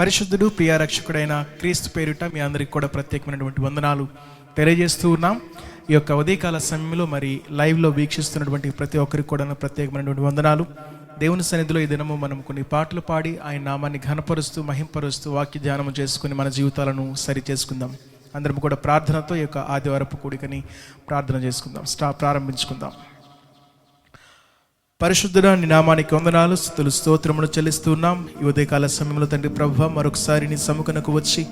పరిశుద్ధుడు ప్రియ రక్షకుడైన క్రీస్తు పేరిట మీ అందరికి కూడా ప్రత్యేకమైనటువంటి వందనాలు తెలియజేస్తూ ఉన్నాం. ఈ యొక్క ఉదయకాల సమయంలో మరి లైవ్లో వీక్షిస్తున్నటువంటి ప్రతి ఒక్కరికి కూడా ప్రత్యేకమైనటువంటి వందనాలు. దేవుని సన్నిధిలో ఈ దినము మనం కొన్ని పాటలు పాడి ఆయన నామాన్ని ఘనపరుస్తూ మహింపరుస్తూ వాక్య ధ్యానం చేసుకుని మన జీవితాలను సరి చేసుకుందాం. అందరం కూడా ప్రార్థనతో ఈ యొక్క ఆదివారపు కూడికని ప్రార్థన చేసుకుందాం. ప్రారంభించుకుందాం. పరిశుద్ధుడా నీ నామానికి వందనాలు, స్తుతులు, స్తోత్రములు చెల్లిస్తున్నాం. ఈ ఉదయకాల సమయంలో తండ్రి ప్రభువా మరొకసారి నీ సముఖనకు వచ్చి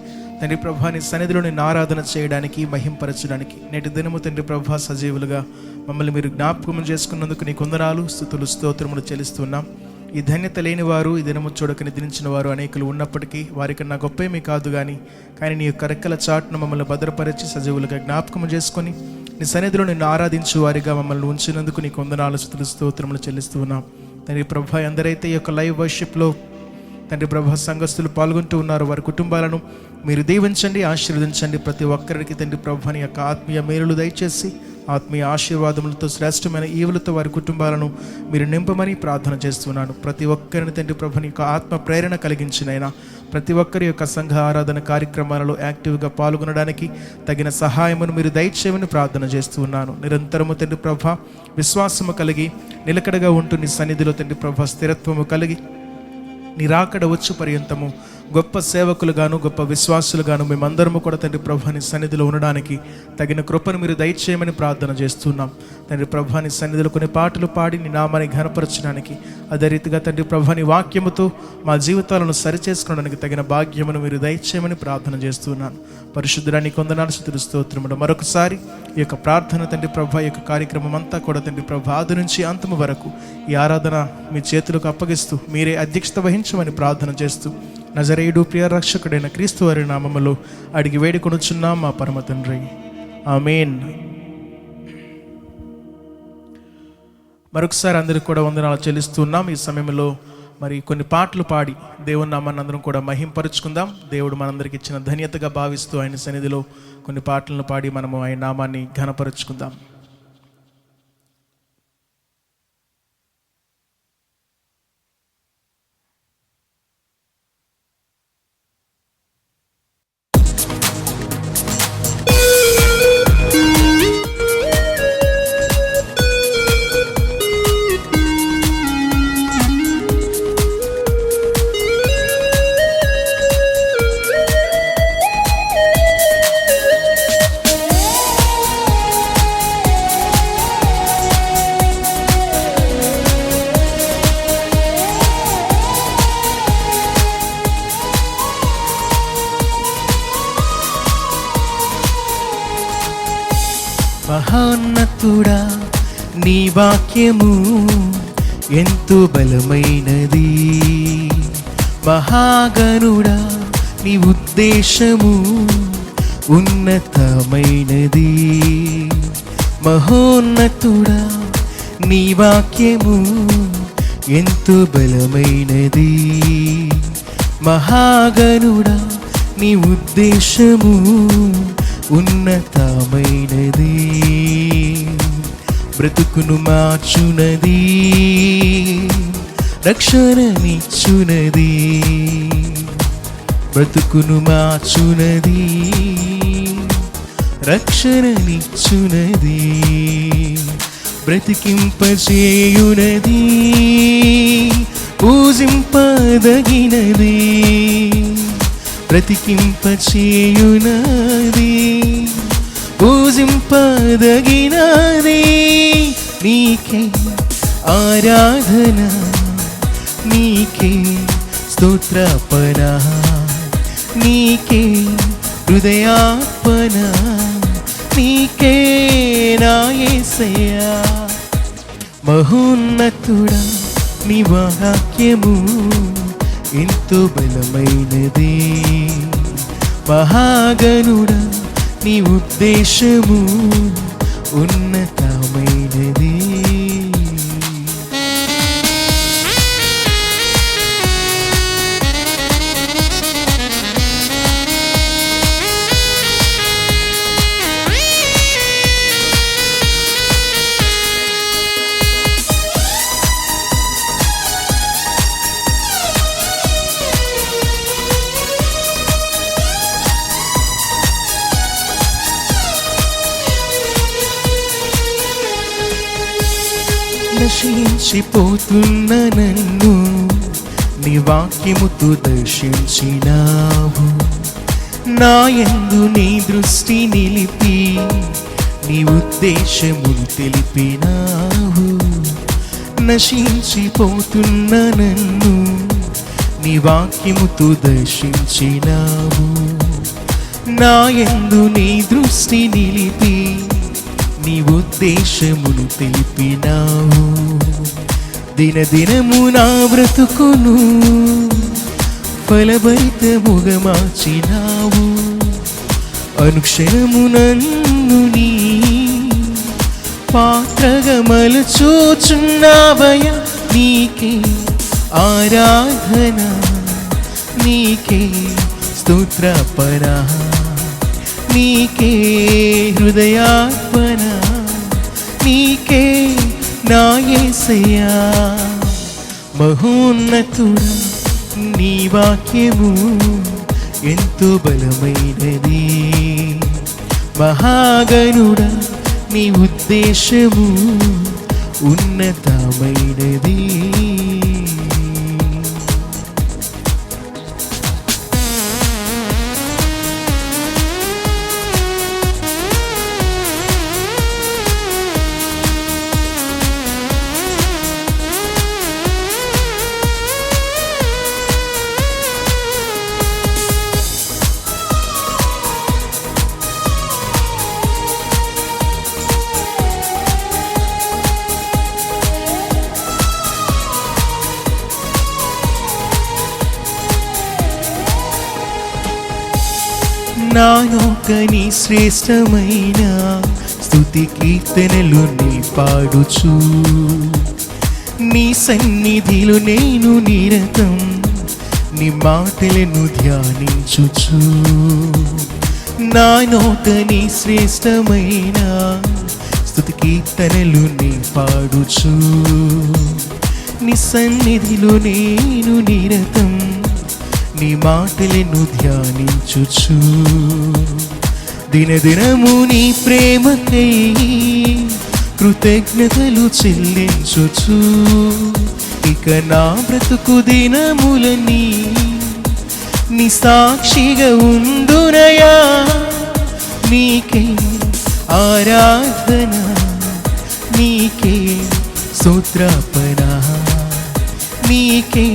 తండ్రి ప్రభువా నీ సన్నిధిలో నిన్ను ఆరాధన చేయడానికి, మహింపరచడానికి నేటి దినము తండ్రి ప్రభువా సజీవులుగా మమ్మల్ని మీరు జ్ఞాపకం చేసుకున్నందుకు నీకు వందనాలు, స్తుతులు, స్తోత్రములు చెల్లిస్తున్నాం. ఈ ధన్యత లేని వారు, ఈ దినము చూడక నిద్రించిన వారు అనేకులు ఉన్నప్పటికీ వారికన్నా గొప్పేమీ కాదు కానీ నీ యొక్క రెక్కల చాటును మమ్మల్ని భద్రపరిచి సజీవులుగా జ్ఞాపకం చేసుకొని నీ సన్నిధిలో నిన్ను ఆరాధించు వారిగా మమ్మల్ని ఉంచినందుకు నీకు వందనాలు, స్తుతులు, స్తోత్రములు చెల్లిస్తూ ఉన్నాం. తండ్రి ప్రభా ఎందరైతే ఈ యొక్క లైవ్ వర్షిప్లో తండ్రి ప్రభా సంఘస్థులు పాల్గొంటూ ఉన్నారు వారి కుటుంబాలను మీరు దీవించండి, ఆశీర్వదించండి. ప్రతి ఒక్కరికి తండ్రి ప్రభాని యొక్క ఆత్మీయ మేలులు దయచేసి ఆత్మీయ ఆశీర్వాదములతో శ్రేష్టమైన ఈవులతో వారి కుటుంబాలను మీరు నింపమని ప్రార్థన చేస్తున్నాను. ప్రతి ఒక్కరిని తండ్రి ప్రభుని యొక్క ఆత్మ ప్రేరణ కలిగించినైనా ప్రతి ఒక్కరి యొక్క సంఘ ఆరాధన కార్యక్రమాలలో యాక్టివ్గా పాల్గొనడానికి తగిన సహాయమును మీరు దయచేయమని ప్రార్థన చేస్తున్నాను. నిరంతరము తండ్రి ప్రభ విశ్వాసము కలిగి నిలకడగా ఉంటూ నీ సన్నిధిలో తండ్రి ప్రభ స్థిరత్వము కలిగి నిరాకడ వచ్చు పర్యంతము గొప్ప సేవకులుగాను గొప్ప విశ్వాసులుగాను మేమందరము కూడా తండ్రి ప్రభుని సన్నిధిలో ఉండడానికి తగిన కృపను మీరు దయచేయమని ప్రార్థన చేస్తున్నాం. తండ్రి ప్రభుని సన్నిధిలో కొన్ని పాటలు పాడి నీ నామాన్ని ఘనపరచడానికి, అదే రీతిగా తండ్రి ప్రభుని వాక్యముతో మా జీవితాలను సరిచేసుకోవడానికి తగిన భాగ్యమును మీరు దయచేయమని ప్రార్థన చేస్తున్నాను. పరిశుద్ధురానికి వందనాలు, స్తుతులు, స్తోత్రములు. మరొకసారి ఈ యొక్క ప్రార్థన తండ్రి ప్రభు యొక్క కార్యక్రమం అంతా కూడా తండ్రి ప్రభు ఆది నుంచి అంతము వరకు ఈ ఆరాధన మీ చేతులకు అప్పగిస్తూ మీరే అధ్యక్షత వహించమని ప్రార్థన చేస్తూ నజరేయుడు ప్రియ రక్షకుడైన క్రీస్తు వారి నామములో అడిగి వేడుకొనుచున్నాం మా పరమ తండ్రి, ఆమేన్. మరొకసారి అందరికి కూడా వందనాలు చెల్లిస్తున్నాం. ఈ సమయంలో మరి కొన్ని పాటలు పాడి దేవుని నామాన్ని అందరం కూడా మహింపరుచుకుందాం. దేవుడు మనందరికి ఇచ్చిన ధన్యతగా భావిస్తూ ఆయన సన్నిధిలో కొన్ని పాటలను పాడి మనము ఆయన నామాన్ని ఘనపరుచుకుందాం. మహోన్నతుడా నీ వాక్యము ఎంతో బలమైనది, మహాగణుడా నీ ఉద్దేశము ఉన్నతమైనది. మహోన్నతుడా నీ వాక్యము ఎంతో బలమైనది, మహాగణుడా నీ ఉద్దేశము ఉన్నతమైనది. బ్రతుకును మార్చునది, రక్షణనిచ్చునది. బ్రతుకును మార్చునది, రక్షణనిచ్చునది. బ్రతికింపచేయునది, పూజింపదగినది. బ్రతికింపచేయునది, పూజింపదగినది. నీకే ఆరాధన, నీకే స్తోత్రార్పణ, నీకే హృదయార్పణ, నీకే నా యేసయ్యా. మహోన్నతుడా నీ వాక్యము ఎంతో బలమైనది, మహాగణుడా నీ ఉద్దేశము ఉన్నతమైనది. నశించిపోతున్న నన్ను నీ వాక్యముతో దర్శించినావు. నా యందు నీ దృష్టి నిలిపి నీ ఉద్దేశమును తెలిపినావు. నశించిపోతున్న నన్ను నీ వాక్యముతో దర్శించినావు. నా యందు నీ దృష్టి నిలిపి నీ ఉద్దేశమును తెలిపినావు. దినదినము నా బ్రతుకును ఫలభరితముగా మార్చినావు. అనుక్షణము నన్ను నీ పాత్రగా మలుచుచున్నావయ్యా. నీకే ఆరాధన, నీకే స్తోత్రార్పణ, నీకే హృదయార్పణ, నీకే నా యేసయ్యా. మహోన్నతుడా నీ వాక్యము ఎంతో బలమైనది. మహాగణుడా నీ ఉద్దేశము ఉన్నతమైనది. నానొకని శ్రేష్టమైన స్తుతి కీర్తనలు నీ పాడుచు, నీ సన్నిధిలో నేను నిరతం నీ మాటలను ధ్యానించుచు. నానొకని శ్రేష్టమైన స్తుతి కీర్తనలు నీ పాడుచు, నీ సన్నిధిలో నేను నిరతం నీ మాటలను ధ్యానించుచు. దినదినము నీ ప్రేమకై కృతజ్ఞతలు చెల్లించుచు. ఇక నా బ్రతుకు దినములని నీ సాక్షిగా ఉండునయా. నీకే ఆరాధన, నీకే స్తోత్రార్పణ, నీకే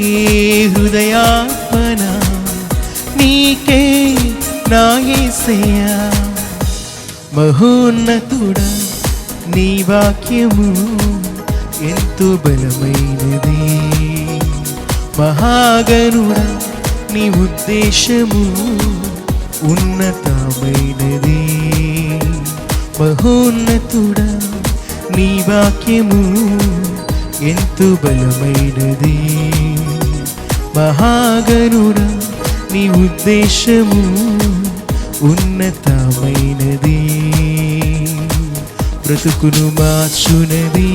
హృదయార్పణ, నీకే నా యేసయ్యా. మహోన్నతుడా నీ వాక్యము ఎంతో బలమైనది. మహాగణుడా నీ ఉద్దేశము ఉన్నతమైనది. మహోన్నతుడా నీ వాక్యము ఎంతో బలమైనది. మహాగణుడా నీ ఉద్దేశము ఉన్నతమైనది. బ్రతుకును మార్చునది,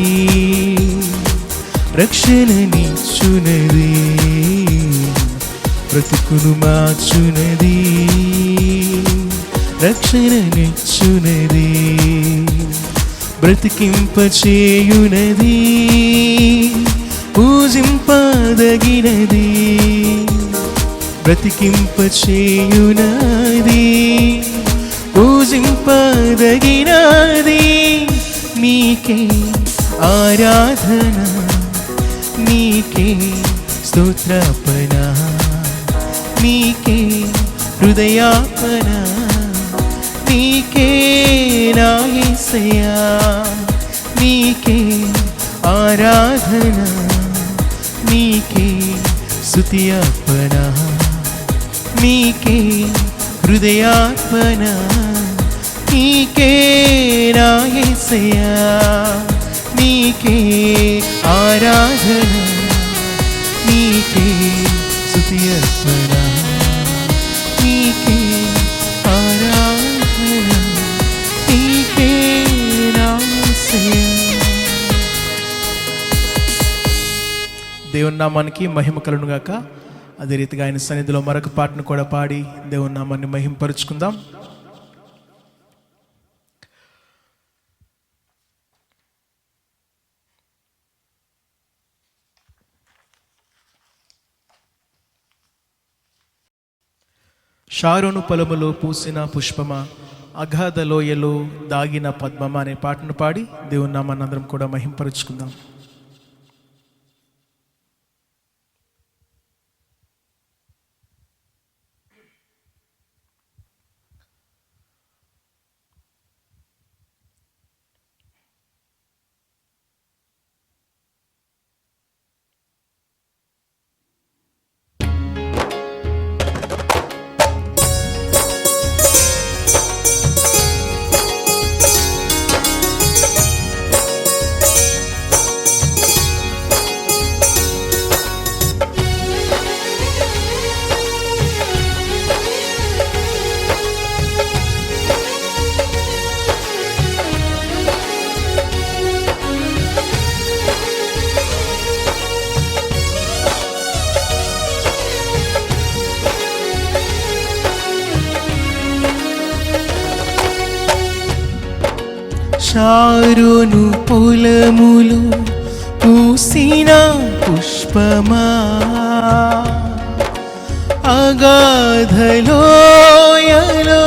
రక్షణనిచ్చునది. బ్రతుకును మార్చునది, రక్షణనిచ్చునది. బ్రతికింపచేయునది, పూజింపదగినది. బ్రతికింపచేయునది, పూజింపదగినది. నీకే ఆరాధన, నీకే స్తోత్రార్పణ, నీకే హృదయార్పణ, నీకే నా యేసయ్యా. నీకే ఆరాధన, నీకే స్తుతి అర్పణ, నీకే హృదయార్పణ, నీకే నా యేసయ్యా. నీకే ఆరాధన, నీకే స్తుతి అర్పణ, నీకే ఆరాధన, నీకే నా యేసయ్యా. దేవుని నామానికి మహిమ కలుగును గాక. అదే రీతిగా ఆయన సన్నిధిలో మరొక పాటను కూడా పాడి దేవుని నామాన్ని మహింపరుచుకుందాం. షారోను పొలములో పూసిన పుష్పమా, అగాధ లోయలో దాగిన పద్మమా అనే పాటను పాడి దేవుని నామాన్ని అందరం కూడా మహింపరుచుకుందాం. షారోను పొలములు పూసిన పుష్పమా, అగాధ లోయలో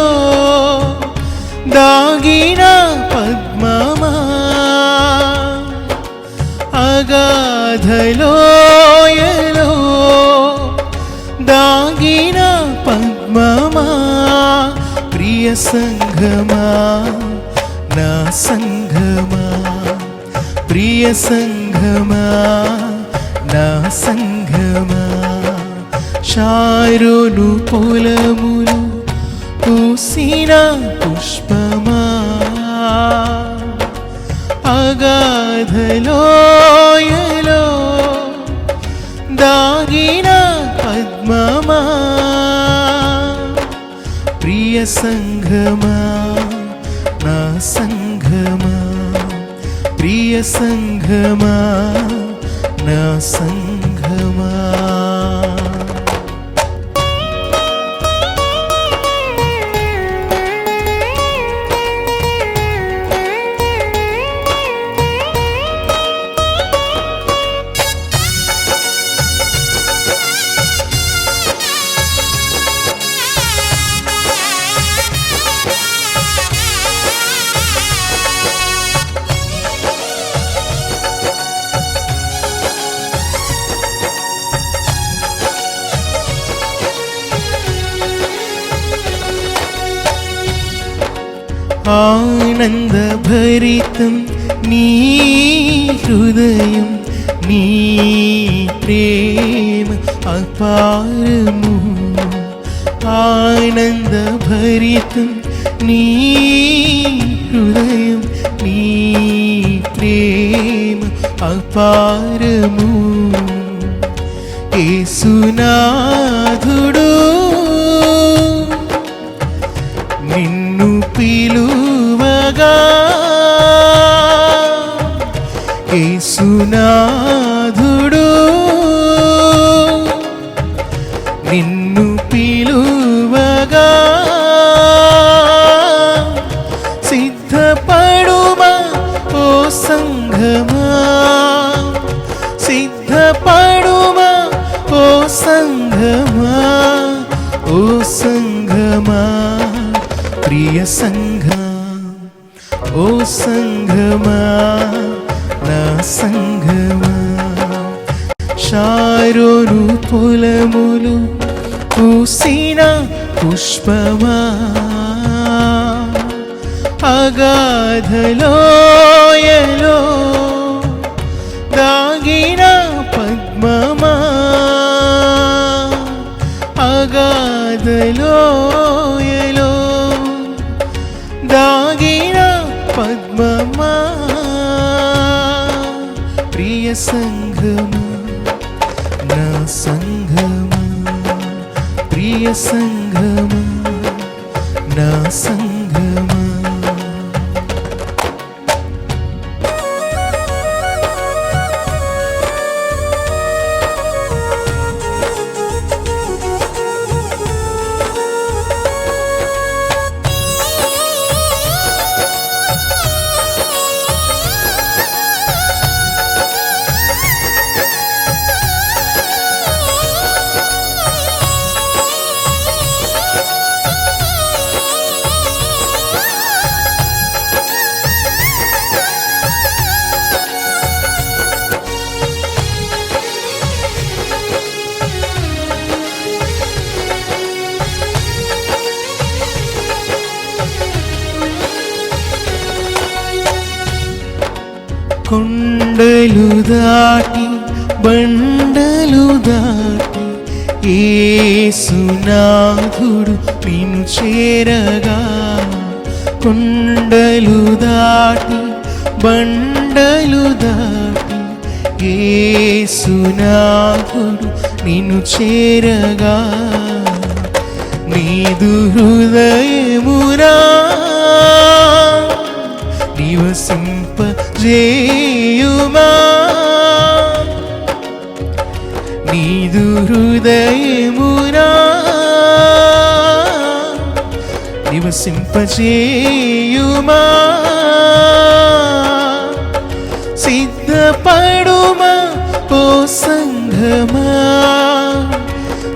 దాగిన పద్మమా, అగాధ లోయలో దాగిన పద్మమా, ప్రియ సంఘమా నా సంఘమా, ప్రియ సంఘమా నా సంఘమా, షారోను పొలములు పూసిన పుష్పమా, అగాధ లోయలో దాగిన పద్మమా, ప్రియ సంఘమా నా సంఘమా, ప్రియ సంఘమా నా సంఘమా. ఆనందభరితం నీ హృదయం, నీ ప్రేమ అపారము, ఆనందభరితం నీ హృదయం, నీ ప్రేమ అపారము, యేసునాథుడు నిన్ను పిలువగా, యేసునాథుడు నిన్ను పిలువగా, సిద్ధపడుమా ఓ సంఘమా, సిద్ధపడుమా ఓ సంఘమా, ఓ సంఘమా, ప్రియ సంఘమా, ఓ సంఘమా నా సంఘమా, షారోను పొలములు పూసిన పుష్పమా, అగాధ లోయలో దాగిన పద్మమా, అగాధ లోయలో దాగిన పద్మమా, ప్రియ సంఘమా నా సంఘమా, ప్రియ సంఘమా నా సంఘమా. కొండలు దాటి బండలు దాటి యేసునాథుడు నిన్ను చేరగా, కొండలు దాటి బండలు దాటి యేసునాథుడు నిన్ను చేరగా, నీదు హృదయమునా నివసింపజేయుమా, నీదు హృదయమునా నివసింపజేయుమా, సిద్ధపడుమా ఓ సంఘమా,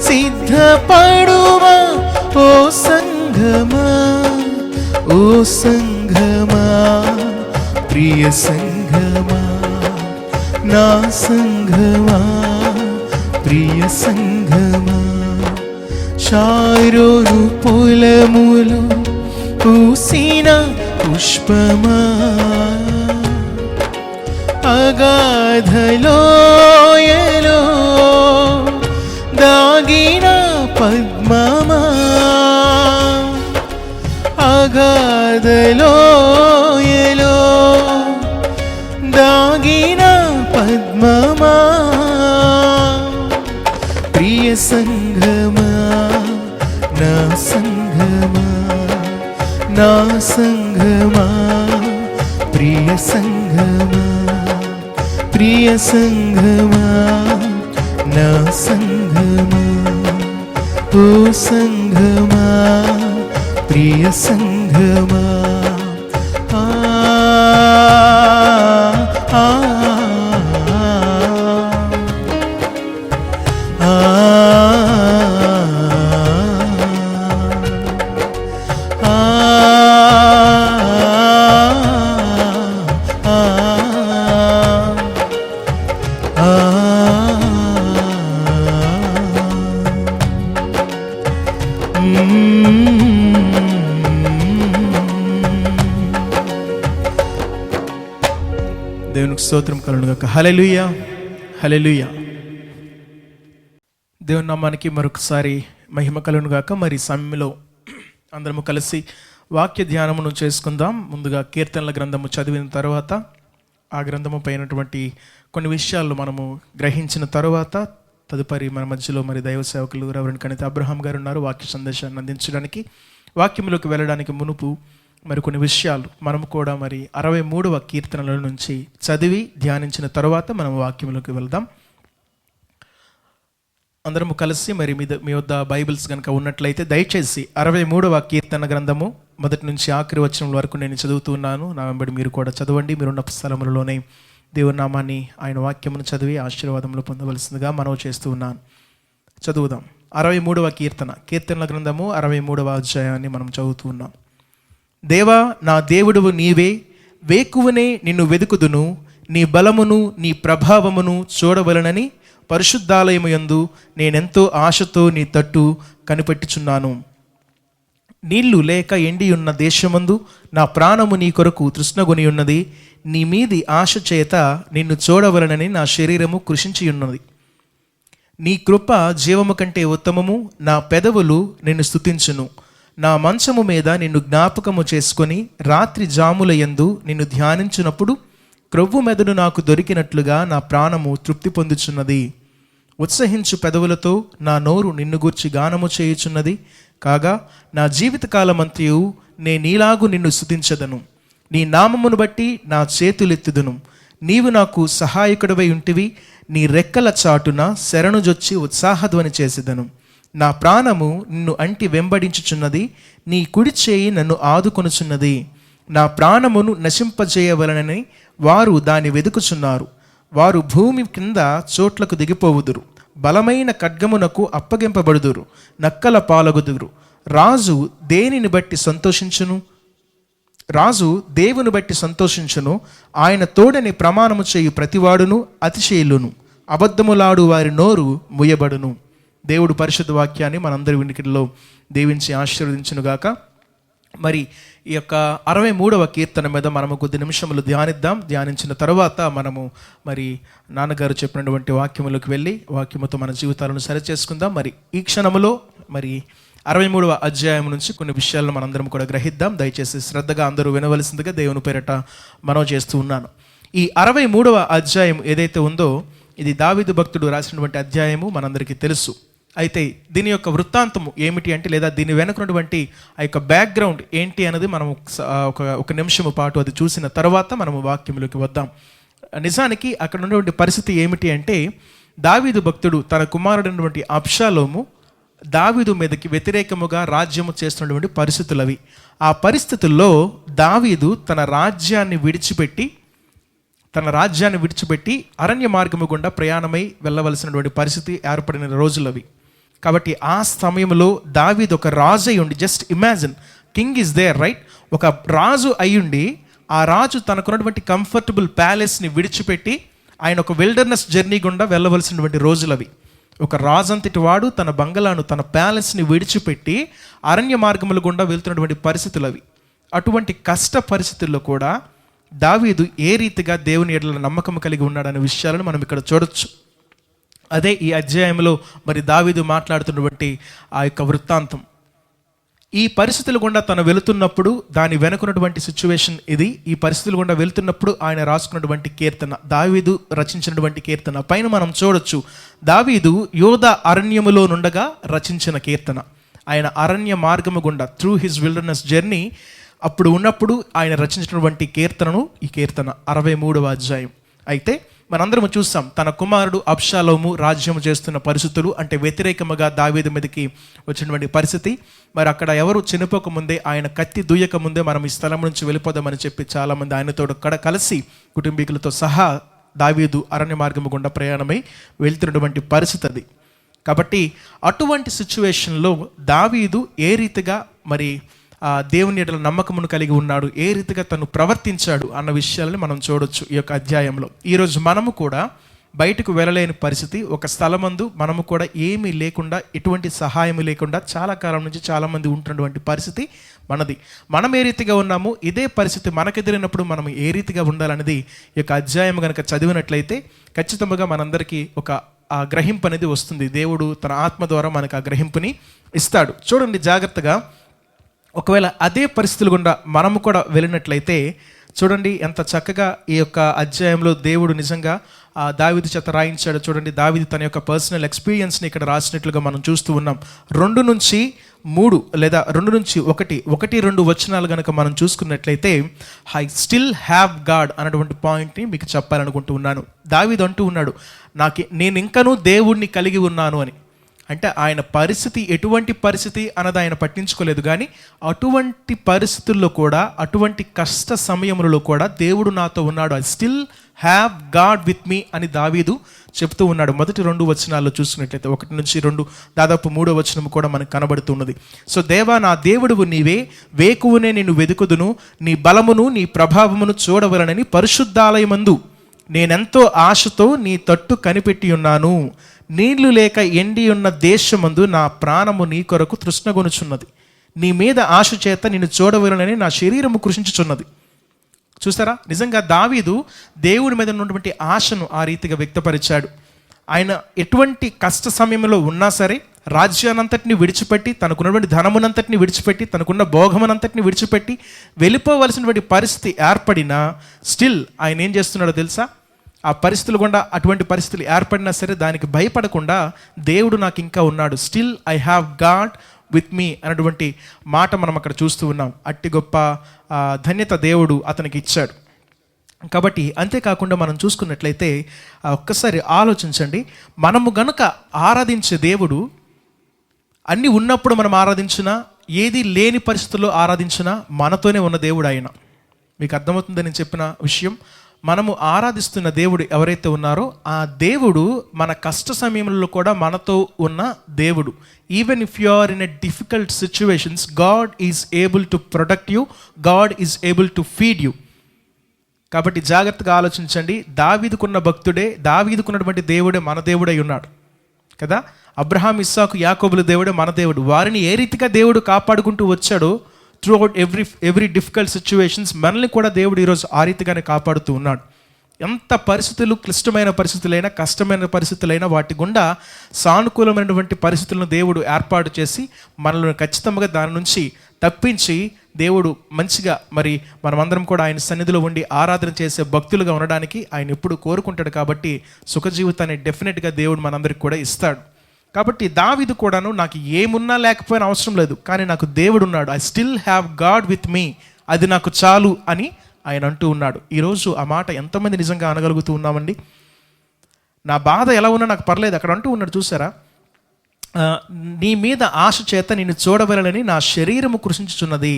సిద్ధపడుమా ఓ సంఘమా, ఓ సంఘమా, ప్రియ సంఘమా, నా సంఘమా, ప్రియ సంఘమా, షారోను పొలములు పూసిన పుష్పమా, అగాధలోయలో దాగిన పద్మమా, అగాధలోయలో దాగిన పద్మమా, ప్రియ సంఘమా, నా సంఘమా, నా సంఘమా, ప్రియ సంఘమా, ప్రియ సంఘమా, నా సంఘమా, ఓ సంఘమా, ప్రియ సంఘమా, దేవునికి స్తోత్రం కలుగునుగాక. హల్లెలూయా, హల్లెలూయా. దేవుని నామానికి మరొకసారి మహిమ కలుగునుగాక. మరి సమయంలో అందరము కలిసి వాక్య ధ్యానమును చేసుకుందాం. ముందుగా కీర్తనల గ్రంథము చదివిన తర్వాత ఆ గ్రంథము పైనటువంటి కొన్ని విషయాలు మనము గ్రహించిన తర్వాత తదుపరి మన మధ్యలో మరి దైవ సేవకులు రెవరెండ్ కణిత అబ్రహాం గారు ఉన్నారు వాక్య సందేశాన్ని అందించడానికి. వాక్యంలోకి వెళ్ళడానికి మునుపు మరి కొన్ని విషయాలు మనము కూడా మరి 63వ కీర్తనల నుంచి చదివి ధ్యానించిన తర్వాత మనం వాక్యంలోకి వెళ్దాం. అందరము కలిసి మరి మీ వద్ద బైబిల్స్ కనుక ఉన్నట్లయితే దయచేసి 63వ కీర్తన గ్రంథము మొదటి నుంచి ఆఖరి వచనం వరకు నేను చదువుతున్నాను. నా వెంబడి మీరు కూడా చదవండి. మీరున్న స్థలములలోనే దేవుని నామాన్ని ఆయన వాక్యమును చదివి ఆశీర్వాదములు పొందవలసిందిగా మనవి చేస్తూ ఉన్నాను. చదువుదాం. 63వ కీర్తనల గ్రంథము 63వ అధ్యాయాన్ని మనం చదువుతూ ఉన్నాం. దేవా, నా దేవుడువు నీవే, వేకువనే నిన్ను వెదుకుదును, నీ బలమును నీ ప్రభావమును చూడవలనని పరిశుద్ధాలయము యందు నేనెంతో ఆశతో నీ తట్టు కనిపెట్టుచున్నాను. నీళ్లు లేక ఎండి ఉన్న దేశమందు నా ప్రాణము నీ కొరకు తృష్ణగొని ఉన్నది. నీ మీది ఆశ చేత నిన్ను చూడవలనని నా శరీరము కృషించి ఉన్నది. నీ కృప జీవము కంటే ఉత్తమము. నా పెదవులు నిన్ను స్తుతించును. నా మంచము మీద నిన్ను జ్ఞాపకము చేసుకొని రాత్రి జాముల యందు నిన్ను ధ్యానించినప్పుడు క్రొవ్వు మెదడు నాకు దొరికినట్లుగా నా ప్రాణము తృప్తి పొందుచున్నది. ఉత్సహించు పెదవులతో నా నోరు నిన్ను గూర్చి గానము చేయుచున్నది. కాగా నా జీవితకాలమంతయు నీలాగు నిన్ను స్తుతించదను. నీ నామమును బట్టి నా చేతులెత్తుదును. నీవు నాకు సహాయకుడివై ఉంటివి. నీ రెక్కల చాటున శరణుజొచ్చి ఉత్సాహధ్వని చేసేదను. నా ప్రాణము నిన్ను అంటి వెంబడించుచున్నది. నీ కుడి చేయి నన్ను ఆదుకొనుచున్నది. నా ప్రాణమును నశింపజేయవలనని వారు దాన్ని వెదుకుచున్నారు. వారు భూమి కింద చోట్లకు దిగిపోవుదురు. బలమైన ఖడ్గమునకు అప్పగింపబడుదురు. నక్కల పాలగుదురు. రాజు దేవుని బట్టి సంతోషించును. ఆయన తోడని ప్రమాణము చేయు ప్రతివాడును అతిశయులును. అబద్ధములాడు వారి నోరు ముయ్యబడును. దేవుడు పరిశుద్ధ వాక్యాన్ని మనందరి వినికిడిలో దీవించి ఆశీర్వదించునుగాక. మరి ఈ యొక్క 63వ కీర్తన మీద మనము కొద్ది నిమిషములు ధ్యానించిన తర్వాత మనము మరి నాన్నగారు చెప్పినటువంటి వాక్యములకు వెళ్ళి వాక్యముతో మన జీవితాలను సరిచేసుకుందాం. మరి ఈ క్షణములో మరి 63వ అధ్యాయం నుంచి కొన్ని విషయాలను మనందరం కూడా గ్రహిద్దాం. దయచేసి శ్రద్ధగా అందరూ వినవలసిందిగా దేవుని పేరట మనవి చేస్తూ ఉన్నాను. ఈ 63వ అధ్యాయం ఏదైతే ఉందో ఇది దావీదు భక్తుడు రాసినటువంటి అధ్యాయము, మనందరికీ తెలుసు. అయితే దీని యొక్క వృత్తాంతము ఏమిటి అంటే, లేదా దీని వెనుకున్నటువంటి ఆ యొక్క బ్యాక్గ్రౌండ్ ఏంటి అనేది మనం ఒక నిమిషము పాటు అది చూసిన తర్వాత మనము వాక్యములోకి వద్దాం. నిజానికి అక్కడ ఉన్నటువంటి పరిస్థితి ఏమిటి అంటే, దావీదు భక్తుడు తన కుమారుడైనటువంటి అబ్షాలోము దావీదు మీదకి వ్యతిరేకముగా రాజ్యము చేస్తున్నటువంటి పరిస్థితులు అవి. ఆ పరిస్థితుల్లో దావీదు తన రాజ్యాన్ని విడిచిపెట్టి అరణ్య మార్గము గుండా ప్రయాణమై వెళ్ళవలసినటువంటి పరిస్థితి ఏర్పడిన రోజులు అవి. కాబట్టి ఆ సమయంలో దావీదు ఒక రాజు అయి ఉండి, just imagine, king is there right, ఒక రాజు అయ్యుండి ఆ రాజు తనకున్నటువంటి కంఫర్టబుల్ ప్యాలెస్ని విడిచిపెట్టి ఆయన ఒక విల్డర్నెస్ జర్నీ గుండా వెళ్ళవలసినటువంటి రోజులు అవి. ఒక రాజంతటి వాడు తన బంగళాను, తన ప్యాలెస్ని విడిచిపెట్టి అరణ్య మార్గముల గుండా వెళ్తున్నటువంటి పరిస్థితులు అవి. అటువంటి కష్ట పరిస్థితుల్లో కూడా దావీదు ఏ రీతిగా దేవుని ఎడల నమ్మకం కలిగి ఉన్నాడనే విషయాలను మనం ఇక్కడ చూడొచ్చు. అదే ఈ అధ్యాయంలో మరి దావీదు మాట్లాడుతున్నటువంటి ఆ యొక్క వృత్తాంతం. ఈ పరిస్థితుల గుండా తను వెళుతున్నప్పుడు దాని వెనుకున్నటువంటి సిచ్యువేషన్ ఇది. ఈ పరిస్థితుల గుండా వెళుతున్నప్పుడు ఆయన రాసుకున్నటువంటి కీర్తన, దావీదు రచించినటువంటి కీర్తన పైన మనం చూడొచ్చు. దావీదు యోధా అరణ్యములో నుండగా రచించిన కీర్తన. ఆయన అరణ్య మార్గము గుండా త్రూ హిజ్ విల్డర్నెస్ జర్నీ అప్పుడు ఉన్నప్పుడు ఆయన రచించినటువంటి కీర్తనను ఈ కీర్తన 63వ అధ్యాయం. అయితే మనందరం చూస్తాం, తన కుమారుడు అబ్షాలోము రాజ్యం చేస్తున్న పరిస్థితులు, అంటే వ్యతిరేకముగా దావీదు మీదకి వచ్చినటువంటి పరిస్థితి. మరి అక్కడ ఎవరు చనిపోక ముందే, ఆయన కత్తి దూయక ముందే మనం ఈ స్థలం నుంచి వెళ్ళిపోదామని చెప్పి చాలామంది ఆయనతో కలిసి కుటుంబీకులతో సహా దావీదు అరణ్య మార్గము గుండా ప్రయాణమై వెళ్తున్నటువంటి పరిస్థితి అది. కాబట్టి అటువంటి సిచ్యువేషన్లో దావీదు ఏ రీతిగా మరి దేవుని ఎడల నమ్మకమును కలిగి ఉన్నాడు, ఏ రీతిగా తను ప్రవర్తించాడు అన్న విషయాలను మనం చూడొచ్చు ఈ యొక్క అధ్యాయంలో. ఈరోజు మనము కూడా బయటకు వెళ్ళలేని పరిస్థితి, ఒక స్థలమందు మనము కూడా ఏమీ లేకుండా, ఎటువంటి సహాయం లేకుండా చాలా కాలం నుంచి చాలామంది ఉంటున్నటువంటి పరిస్థితి మనది. మనం ఏ రీతిగా ఉన్నామో ఇదే పరిస్థితి మనకెదిరినప్పుడు మనం ఏ రీతిగా ఉండాలనేది ఈ యొక్క అధ్యాయం కనుక చదివినట్లయితే ఖచ్చితంగా మనందరికీ ఒక ఆ గ్రహింపు అనేది వస్తుంది. దేవుడు తన ఆత్మ ద్వారా మనకు ఆ గ్రహింపుని ఇస్తాడు. చూడండి జాగ్రత్తగా. ఒకవేళ అదే పరిస్థితులు గుండా మనము కూడా వెళ్ళినట్లయితే చూడండి ఎంత చక్కగా ఈ యొక్క అధ్యాయంలో దేవుడు నిజంగా దావీదు చేత రాయించాడు. చూడండి, దావీదు తన యొక్క పర్సనల్ ఎక్స్పీరియన్స్ని ఇక్కడ రాసినట్లుగా మనం చూస్తూ ఉన్నాం. 2 నుంచి 3 లేదా 2 నుంచి 1-2 వచనాలు కనుక మనం చూసుకున్నట్లయితే, ఐ స్టిల్ హ్యావ్ గాడ్ అన్నటువంటి పాయింట్ని మీకు చెప్పాలనుకుంటూ ఉన్నాను. దావీదు అంటూ ఉన్నాడు, నేను ఇంకనూ దేవుణ్ణి కలిగి ఉన్నాను అని. అంటే ఆయన పరిస్థితి ఎటువంటి పరిస్థితి అన్నది ఆయన పట్టించుకోలేదు, కానీ అటువంటి పరిస్థితుల్లో కూడా, అటువంటి కష్ట సమయంలో కూడా దేవుడు నాతో ఉన్నాడు, I still have God with me అని దావీదు చెప్తూ ఉన్నాడు. మొదటి 2 వచనాల్లో చూసుకున్నట్లయితే 1 నుంచి 2 దాదాపు 3వ వచనం కూడా మనకు కనబడుతున్నది. సో దేవా, నా దేవుడువు నీవే, వేకువనే నిన్ను వెదుకుదును, నీ బలమును నీ ప్రభావమును చూడవలనని పరిశుద్ధాలయమందు నేనెంతో ఆశతో నీ తట్టు కనిపెట్టి ఉన్నాను. నీళ్లు లేక ఎండి ఉన్న దేశమందు నా ప్రాణము నీ కొరకు తృష్ణగొనుచున్నది. నీ మీద ఆశ చేత నిన్ను చూడవలనని నా శరీరము కృషించుచున్నది. చూసారా, నిజంగా దావీదు దేవుడి మీద ఉన్నటువంటి ఆశను ఆ రీతిగా వ్యక్తపరిచాడు. ఆయన ఎటువంటి కష్ట సమయంలో ఉన్నా సరే రాజ్యానంతటిని విడిచిపెట్టి, తనకున్నటువంటి ధనమునంతటిని విడిచిపెట్టి, తనకున్న భోగమునంతటిని విడిచిపెట్టి వెళ్ళిపోవలసినటువంటి పరిస్థితి ఏర్పడినా స్టిల్ ఆయన ఏం చేస్తున్నాడో తెలుసా? ఆ పరిస్థితులు గుండా, అటువంటి పరిస్థితులు ఏర్పడినా సరే దానికి భయపడకుండా దేవుడు నాకు ఇంకా ఉన్నాడు, still I have God with me అన్నటువంటి మాట మనం అక్కడ చూస్తూ ఉన్నాం. అట్టి గొప్ప ధన్యత దేవుడు అతనికి ఇచ్చాడు. కాబట్టి అంతేకాకుండా మనం చూసుకున్నట్లయితే ఒక్కసారి ఆలోచించండి, మనము గనుక ఆరాధించే దేవుడు అన్నీ ఉన్నప్పుడు మనం ఆరాధించినా, ఏది లేని పరిస్థితుల్లో ఆరాధించినా మనతోనే ఉన్న దేవుడు ఆయన. మీకు అర్థమవుతుందని నేను చెప్పిన విషయం. మనము ఆరాధిస్తున్న దేవుడు ఎవరైతే ఉన్నారో ఆ దేవుడు మన కష్ట సమయంలో కూడా మనతో ఉన్న దేవుడు. Even if you are in a difficult situations, God is able to protect you, God is able to feed you. కాబట్టి జాగ్రత్తగా ఆలోచించండి. దావీదుకున్న భక్తుడే, దావీదుకున్నటువంటి దేవుడే మన దేవుడై ఉన్నాడు కదా. అబ్రహాం, ఇస్సాకు, యాకోబుల దేవుడే మన దేవుడు. వారిని ఏ రీతిగా దేవుడు కాపాడుకుంటూ వచ్చాడో through out every difficult situations మనల్ని కూడా దేవుడు ఈరోజు ఆ రీతిగానే కాపాడుతూ ఉన్నాడు. ఎంత పరిస్థితులు, క్లిష్టమైన పరిస్థితులైనా, కష్టమైన పరిస్థితులైనా వాటి గుండా సానుకూలమైనటువంటి పరిస్థితులను దేవుడు ఏర్పాటు చేసి మనల్ని ఖచ్చితంగా దాని నుంచి తప్పించి దేవుడు మంచిగా మరి మనమందరం కూడా ఆయన సన్నిధిలో ఉండి ఆరాధన చేసే భక్తులుగా ఉండడానికి ఆయన ఎప్పుడు కోరుకుంటాడు. కాబట్టి సుఖ జీవితాన్ని డెఫినెట్గా దేవుడు మనందరికి కూడా ఇస్తాడు. కాబట్టి దావీదు కూడాను నాకు ఏమున్నా లేకపోయినా అవసరం లేదు, కానీ నాకు దేవుడు ఉన్నాడు, I still have God with me, అది నాకు చాలు అని ఆయన అంటూ ఉన్నాడు. ఈరోజు ఆ మాట ఎంతమంది నిజంగా అనగలుగుతూ ఉన్నామండి? నా బాధ ఎలా ఉన్నా నాకు పర్లేదు, అక్కడ అంటూ ఉన్నాడు చూసారా, నీ మీద ఆశ చేత నిన్ను చూడవలనని నా శరీరము కృషించుచున్నది,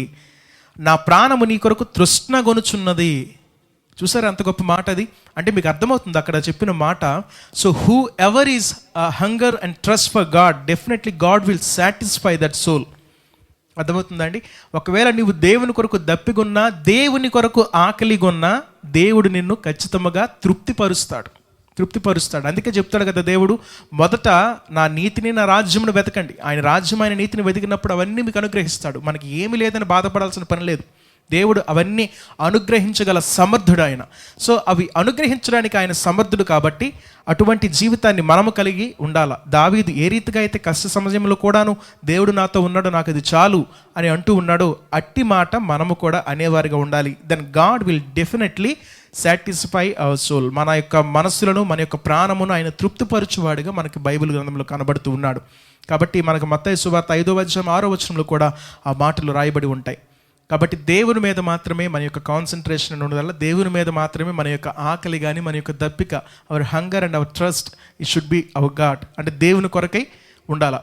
నా ప్రాణము నీ కొరకు తృష్ణగొనుచున్నది. చూసారా అంత గొప్ప మాట అది? అంటే మీకు అర్థమవుతుంది అక్కడ చెప్పిన మాట. So whoever is hunger and trust for God, definitely God will satisfy that soul. అర్థమవుతుందండి? ఒకవేళ నీవు దేవుని కొరకు దప్పిగొన్నా, దేవుని కొరకు ఆకలిగొన్నా, దేవుడు నిన్ను ఖచ్చితంగా తృప్తిపరుస్తాడు. అందుకే చెప్తాడు కదా దేవుడు, మొదట నా నీతిని, నా రాజ్యమును వెతకండి. ఆయన రాజ్యం, ఆయన నీతిని వెతికినప్పుడు అవన్నీ మీకు అనుగ్రహిస్తాడు. మనకి ఏమి లేదని బాధపడాల్సిన పని లేదు. దేవుడు అవన్నీ అనుగ్రహించగల సమర్థుడు ఆయన. సో అవి అనుగ్రహించడానికి ఆయన సమర్థుడు. కాబట్టి అటువంటి జీవితాన్ని మనము కలిగి ఉండాలి. దావీదు ఏ రీతిగా అయితే కష్ట సమయంలో కూడాను దేవుడు నాతో ఉన్నాడు, నాకు అది చాలు అని అంటూ ఉన్నాడో, అట్టి మాట మనము కూడా అనేవారిగా ఉండాలి. Then God will definitely satisfy our soul. మన యొక్క మనస్సులను, మన యొక్క ప్రాణమును ఆయన తృప్తిపరచువాడిగా మనకి బైబిల్ గ్రంథంలో కనబడుతూ ఉన్నాడు. కాబట్టి మనకు మత్తయి సువార్త 5వ అధ్యాయం 6వ వచనంలో కూడా ఆ మాటలు రాయబడి ఉంటాయి. కాబట్టి దేవుని మీద మాత్రమే మన యొక్క కాన్సన్ట్రేషన్ ఉండడం, దేవుని మీద మాత్రమే మన యొక్క ఆకలి కానీ, మన యొక్క దప్పిక, our hunger and our trust it should be our God. అంటే దేవుని కొరకై ఉండాలా,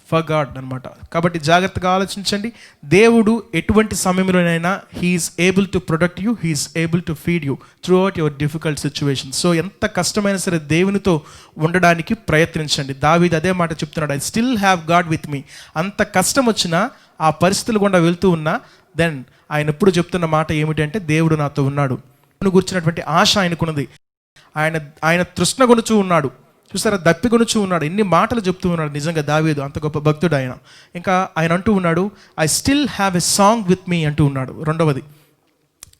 ఫర్ గాడ్ అనమాట. కాబట్టి జాగ్రత్తగా ఆలోచించండి. దేవుడు ఎటువంటి సమయంలోనైనా he is able to protect you, he is able to feed you throughout your difficult situation. So ఎంత కష్టమైనా సరే దేవునితో ఉండడానికి ప్రయత్నించండి. దావీదు అదే మాట చెప్తున్నాడు, I still have God with me. అంత కష్టం వచ్చినా, ఆ పరిస్థితులు గుండా వెళ్తూ ఉన్నా, దెన్ ఆయన ఎప్పుడు చెప్తున్న మాట ఏమిటంటే, దేవుడు నాతో ఉన్నాడు. గురించినటువంటి ఆశ ఆయనకున్నది. ఆయన తృష్ణ కొనుచూ ఉన్నాడు, చూసారా, దప్పి కొనుచూ ఉన్నాడు. ఎన్ని మాటలు చెప్తూ ఉన్నాడు నిజంగా దావీదు, అంత గొప్ప భక్తుడు ఆయన. ఇంకా ఆయన అంటూ ఉన్నాడు, I still have a song with me అంటూ ఉన్నాడు. రెండవది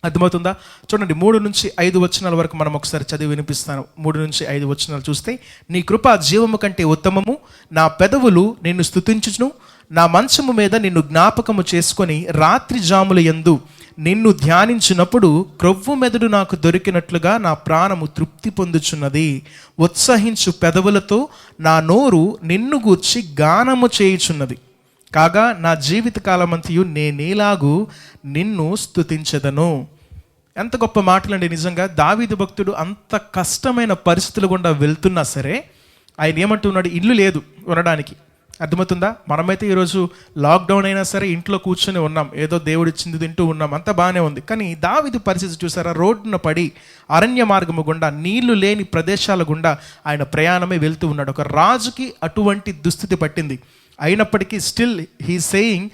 అర్థమవుతుందా? చూడండి 3-5 వచనాల వరకు మనం ఒకసారి చదివి వినిపిస్తాను. 3-5 వచనాలు చూస్తే, నీ కృప జీవము కంటే ఉత్తమము, నా పెదవులు నిన్ను స్తుతించును, నా మంచము మీద నిన్ను జ్ఞాపకము చేసుకొని రాత్రి జాముల యందు నిన్ను ధ్యానించినప్పుడు క్రొవ్వు మెదడు నాకు దొరికినట్లుగా నా ప్రాణము తృప్తి పొందుచున్నది. ఉత్సహించు పెదవులతో నా నోరు నిన్ను గూర్చి గానము చేయుచున్నది. కాగా నా జీవిత కాలమంతయు నేనేలాగు నిన్ను స్తుతించెదను. ఎంత గొప్ప మాటలండి నిజంగా. దావీదు భక్తుడు అంత కష్టమైన పరిస్థితులు గుండా వెళ్తున్నా సరే, ఆయన ఏమంటున్నాడు, ఇల్లు లేదు ఉండడానికి. అర్థమవుతుందా? మనమైతే ఈరోజు లాక్డౌన్ అయినా సరే ఇంట్లో కూర్చొని ఉన్నాం, ఏదో దేవుడు ఇచ్చింది తింటూ ఉన్నాం, అంతా బాగానే ఉంది. కానీ దావీదు పరిస్థితి చూసారా, రోడ్డున పడి అరణ్య మార్గము గుండా, నీళ్లు లేని ప్రదేశాల గుండా ఆయన ప్రయాణమే వెళ్తూ ఉన్నాడు. ఒక రాజుకి అటువంటి దుస్థితి పట్టింది. అయినప్పటికీ still he saying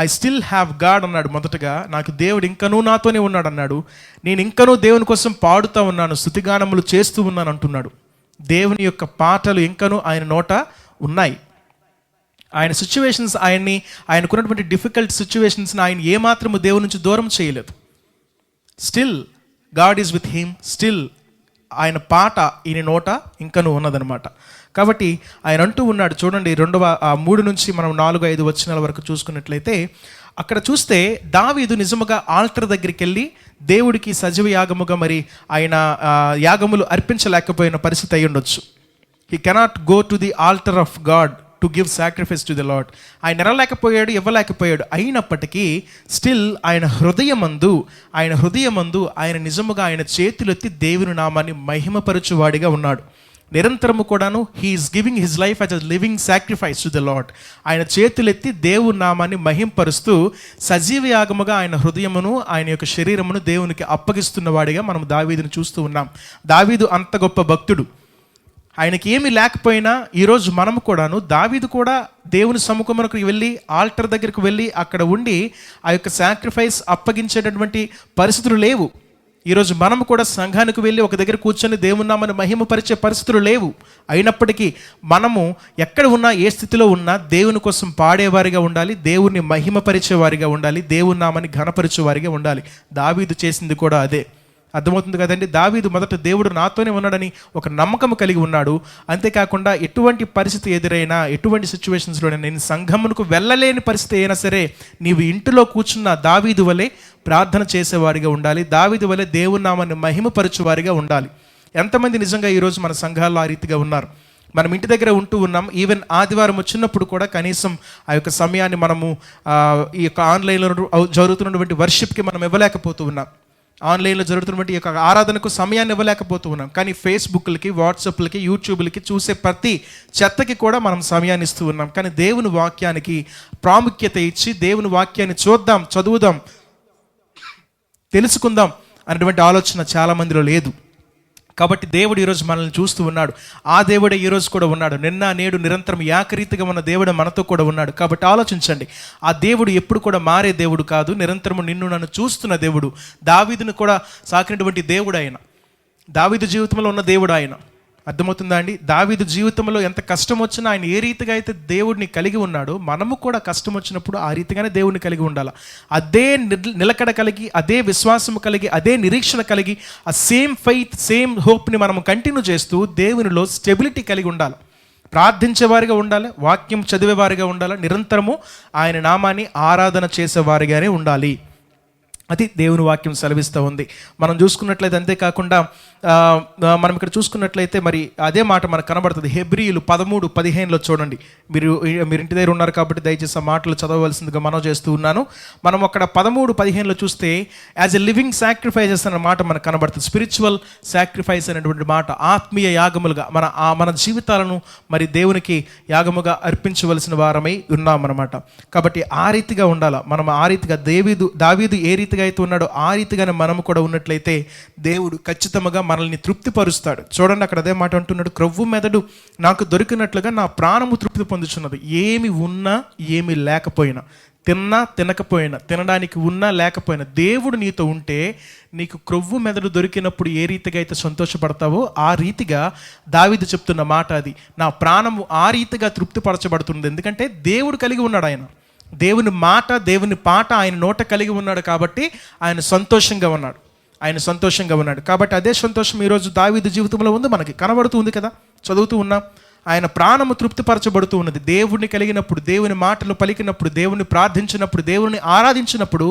I still have God అన్నాడు. మొదటగా నాకు దేవుడు ఇంకనూ నాతోనే ఉన్నాడు అన్నాడు. నేను ఇంకనూ దేవుని కోసం పాడుతూ ఉన్నాను, స్తుతిగానములు చేస్తూ ఉన్నాను అంటున్నాడు. దేవుని యొక్క పాటలు ఇంకనూ ఆయన నోట ఉన్నాయి. ఆయన సిచ్యువేషన్స్, ఆయనకున్నటువంటి డిఫికల్ట్ సిచ్యువేషన్స్ని ఆయన ఏమాత్రము దేవుని నుంచి దూరం చేయలేదు. Still God is with him, still ఆయన పాట ఈయన నోట ఇంకనూ ఉన్నదనమాట. కాబట్టి ఆయన అంటూ ఉన్నాడు. చూడండి 3 నుంచి మనం 4-5 వచనాల వరకు చూసుకున్నట్లయితే, అక్కడ చూస్తే దావీదు నిజముగా ఆల్టర్ దగ్గరికి వెళ్ళి దేవుడికి సజీవ యాగముగా మరి ఆయన యాగములు అర్పించలేకపోయిన పరిస్థితి అయి ఉండొచ్చు. He cannot go to the altar of God to give sacrifice to the Lord. ఆయన ఎరలేకపోయాడు, ఇవ్వలేకపోయాడు. అయినప్పటికీ స్టిల్ ఆయన హృదయమందు ఆయన నిజముగా ఆయన చేతులెత్తి దేవుని నామాన్ని మహిమపరచువాడిగా ఉన్నాడు. నిరంతరము కూడాను he is giving his life as a living sacrifice to the Lord. ఆయన చేతులెత్తి దేవుని నామాన్ని మహింపరుస్తూ సజీవ యాగముగా ఆయన హృదయమును, ఆయన యొక్క శరీరమును దేవునికి అప్పగిస్తున్న వాడిగా మనం దావీదును చూస్తూ ఉన్నాం. దావీదు అంత గొప్ప భక్తుడు. ఆయనకి ఏమీ లేకపోయినా ఈరోజు మనము కూడాను, దావీదు కూడా దేవుని సముఖమునకు వెళ్ళి, ఆల్టర్ దగ్గరికి వెళ్ళి అక్కడ ఉండి ఆ యొక్క సాక్రిఫైస్ అప్పగించేటటువంటి పరిస్థితులు లేవు. ఈరోజు మనం కూడా సంఘానికి వెళ్ళి ఒక దగ్గర కూర్చొని దేవుని నామని మహిమపరిచే పరిస్థితులు లేవు. అయినప్పటికీ మనము ఎక్కడ ఉన్నా, ఏ స్థితిలో ఉన్నా దేవుని కోసం పాడేవారిగా ఉండాలి, దేవుణ్ణి మహిమపరిచేవారిగా ఉండాలి, దేవుని నామని ఘనపరిచేవారిగా ఉండాలి. దావీదు చేసింది కూడా అదే. అర్థమవుతుంది కదండి. దావీదు మొదట దేవుడు నాతోనే ఉన్నాడని ఒక నమ్మకం కలిగి ఉన్నాడు. అంతేకాకుండా ఎటువంటి పరిస్థితి ఎదురైనా, ఎటువంటి సిచ్యువేషన్స్లోనే, నేను సంఘమునకు వెళ్ళలేని పరిస్థితి అయినా సరే నీవు ఇంటిలో కూర్చున్న దావీదు వలె ప్రార్థన చేసేవారిగా ఉండాలి, దావీదు వలె దేవుని నామాన్ని మహిమపరచువారిగా ఉండాలి. ఎంతమంది నిజంగా ఈరోజు మన సంఘాల్లో ఆ రీతిగా ఉన్నారు? మనం ఇంటి దగ్గర ఉంటూ ఉన్నాం. ఈవెన్ ఆదివారం వచ్చినప్పుడు కూడా కనీసం ఆ యొక్క సమయాన్ని మనము ఈ యొక్క ఆన్లైన్లో జరుగుతున్నటువంటి వర్షిప్కి మనం ఇవ్వలేకపోతూ ఉన్నాం. ఆన్లైన్లో జరుగుతున్నటువంటి ఈ యొక్క ఆరాధనకు సమయాన్ని ఇవ్వలేకపోతూ ఉన్నాం. కానీ ఫేస్బుక్లకి, వాట్సాప్లకి, యూట్యూబ్లకి చూసే ప్రతి చెత్తకి కూడా మనం సమయాన్ని ఇస్తూ ఉన్నాం. కానీ దేవుని వాక్యానికి ప్రాముఖ్యత ఇచ్చి దేవుని వాక్యాన్ని చూద్దాం, చదువుదాం, తెలుసుకుందాం అనేటువంటి ఆలోచన చాలామందిలో లేదు. కాబట్టి దేవుడు ఈరోజు మనల్ని చూస్తూ ఉన్నాడు. ఆ దేవుడే ఈరోజు కూడా ఉన్నాడు. నిన్న నేడు నిరంతరం ఏకరీతిగా ఉన్న దేవుడు మనతో కూడా ఉన్నాడు. కాబట్టి ఆలోచించండి, ఆ దేవుడు ఎప్పుడు కూడా మారే దేవుడు కాదు, నిరంతరము నిన్ను నన్ను చూస్తున్న దేవుడు. దావీదును కూడా సాకినటువంటి దేవుడు ఆయన, దావీదు జీవితంలో ఉన్న దేవుడు ఆయన. అర్థమవుతుందా అండి? దావీదు జీవితంలో ఎంత కష్టం వచ్చినా ఆయన ఏ రీతిగా అయితే దేవుడిని కలిగి ఉన్నాడో, మనము కూడా కష్టం వచ్చినప్పుడు ఆ రీతిగానే దేవుడిని కలిగి ఉండాలి. అదే నిలకడ కలిగి, అదే విశ్వాసము కలిగి, అదే నిరీక్షణ కలిగి, ఆ సేమ్ ఫెయిత్, సేమ్ హోప్ని మనము కంటిన్యూ చేస్తూ దేవునిలో స్టెబిలిటీ కలిగి ఉండాలి. ప్రార్థించేవారిగా ఉండాలి, వాక్యం చదివేవారిగా ఉండాలి, నిరంతరము ఆయన నామాన్ని ఆరాధన చేసేవారిగానే ఉండాలి. అది దేవుని వాక్యం సెలవిస్తూ ఉంది. మనం చూసుకున్నట్లయితే, అంతేకాకుండా మనం ఇక్కడ చూసుకున్నట్లయితే మరి అదే మాట మనకు కనబడుతుంది. హెబ్రీయులు 13:15 చూడండి. మీరు ఇంటి దగ్గర ఉన్నారు కాబట్టి దయచేసి ఆ మాటలు చదవవలసిందిగా మనం చేస్తూ ఉన్నాను. మనం అక్కడ 13:15 చూస్తే యాజ్ ఎ లివింగ్ సాక్రిఫైసెస్ అన్న మాట మనకు కనబడుతుంది. స్పిరిచువల్ సాక్రిఫైస్ అనేటువంటి మాట, ఆత్మీయ యాగములుగా మన జీవితాలను మరి దేవునికి యాగముగా అర్పించవలసిన వారమై ఉన్నామన్నమాట. కాబట్టి ఆ రీతిగా ఉండాలా మనం. ఆ రీతిగా దావీదు ఏ రీతిగా అయితే ఉన్నాడో ఆ రీతిగానే మనము కూడా ఉన్నట్లయితే దేవుడు ఖచ్చితంగా మనల్ని తృప్తిపరుస్తాడు. చూడండి, అక్కడ అదే మాట అంటున్నాడు, క్రొవ్వు మెదడు నాకు దొరికినట్లుగా నా ప్రాణము తృప్తి పొందుచున్నది. ఏమి ఉన్నా ఏమి లేకపోయినా, తిన్నా తినకపోయినా, తినడానికి ఉన్నా లేకపోయినా, దేవుడు నీతో ఉంటే నీకు క్రొవ్వు మెదడు దొరికినప్పుడు ఏ రీతిగా అయితే సంతోషపడతావో ఆ రీతిగా దావీదు చెప్తున్న మాట అది. నా ప్రాణము ఆ రీతిగా తృప్తిపరచబడుతుంది. ఎందుకంటే దేవుడు కలిగి ఉన్నాడు. ఆయన దేవుని మాట, దేవుని పాట ఆయన నోట కలిగి ఉన్నాడు కాబట్టి ఆయన సంతోషంగా ఉన్నాడు. కాబట్టి అదే సంతోషం ఈరోజు దావీదు జీవితంలో ఉంది, మనకి కనబడుతూ ఉంది కదా, చదువుతూ ఉన్నాం. ఆయన ప్రాణము తృప్తిపరచబడుతూ ఉన్నది. దేవుడిని కలిగినప్పుడు, దేవుని మాటలు పలికినప్పుడు, దేవుని ప్రార్థించినప్పుడు, దేవుని ఆరాధించినప్పుడు,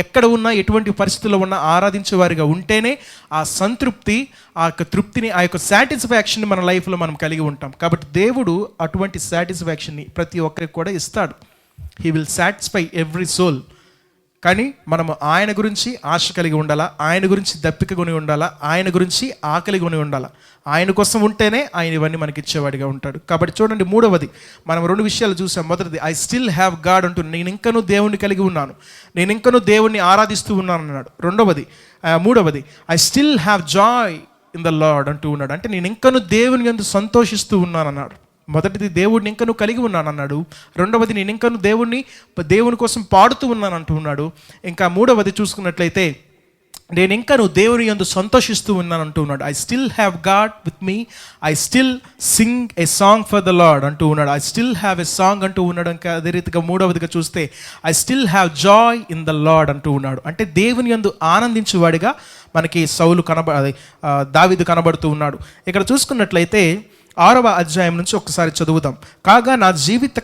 ఎక్కడ ఉన్నా ఎటువంటి పరిస్థితుల్లో ఉన్నా ఆరాధించే వారిగా ఉంటేనే ఆ సంతృప్తి, ఆ యొక్క తృప్తిని, ఆ యొక్క సాటిస్ఫాక్షన్ని మన లైఫ్లో మనం కలిగి ఉంటాం. కాబట్టి దేవుడు అటువంటి సాటిస్ఫాక్షన్ని ప్రతి ఒక్కరికి కూడా ఇస్తాడు. He will satisfy every soul. కానీ మనము ఆయన గురించి ఆశ కలిగి ఉండాలా, ఆయన గురించి దప్పిక కొని ఉండాలా, ఆయన గురించి ఆకలి కొని ఉండాలా. ఆయన కోసం ఉంటేనే ఆయన ఇవన్నీ మనకి ఇచ్చేవాడిగా ఉంటాడు. కాబట్టి చూడండి, మూడవది మనం 2 విషయాలు చూసాం. మొదటిది, ఐ స్టిల్ హ్యావ్ గాడ్ అంటూ, నేను ఇంకనూ దేవుణ్ణి కలిగి ఉన్నాను, నేను ఇంకనూ దేవుణ్ణి ఆరాధిస్తూ ఉన్నాను అన్నాడు. మూడవది, I still have Joy in the lord అంటూ ఉన్నాడు. అంటే నేను ఇంకనూ దేవుని యందు సంతోషిస్తూ ఉన్నాను అన్నాడు. మొదటిది, దేవుడిని ఇంకా నువ్వు కలిగి ఉన్నాను అన్నాడు. రెండవది, నేను ఇంకా దేవుని కోసం పాడుతూ ఉన్నాను అంటూ ఉన్నాడు. ఇంకా మూడవది చూసుకున్నట్లయితే, నేను ఇంకా దేవుని యందు సంతోషిస్తూ ఉన్నాను అంటూ ఉన్నాడు. I still have God with me, I still Singh A song for the lord అంటూ ఉన్నాడు. I still have a song అంటూ ఉన్నాడు. ఇంకా అదే రీతిగా మూడవదిగా చూస్తే, I still have Joy in the lord అంటూ ఉన్నాడు. అంటే దేవుని యందు ఆనందించేవాడిగా మనకి దావీదు కనబడుతూ ఉన్నాడు. ఇక్కడ చూసుకున్నట్లయితే 6వ అధ్యాయం నుంచి ఒకసారి చదువుదాం. కాగా నా జీవిత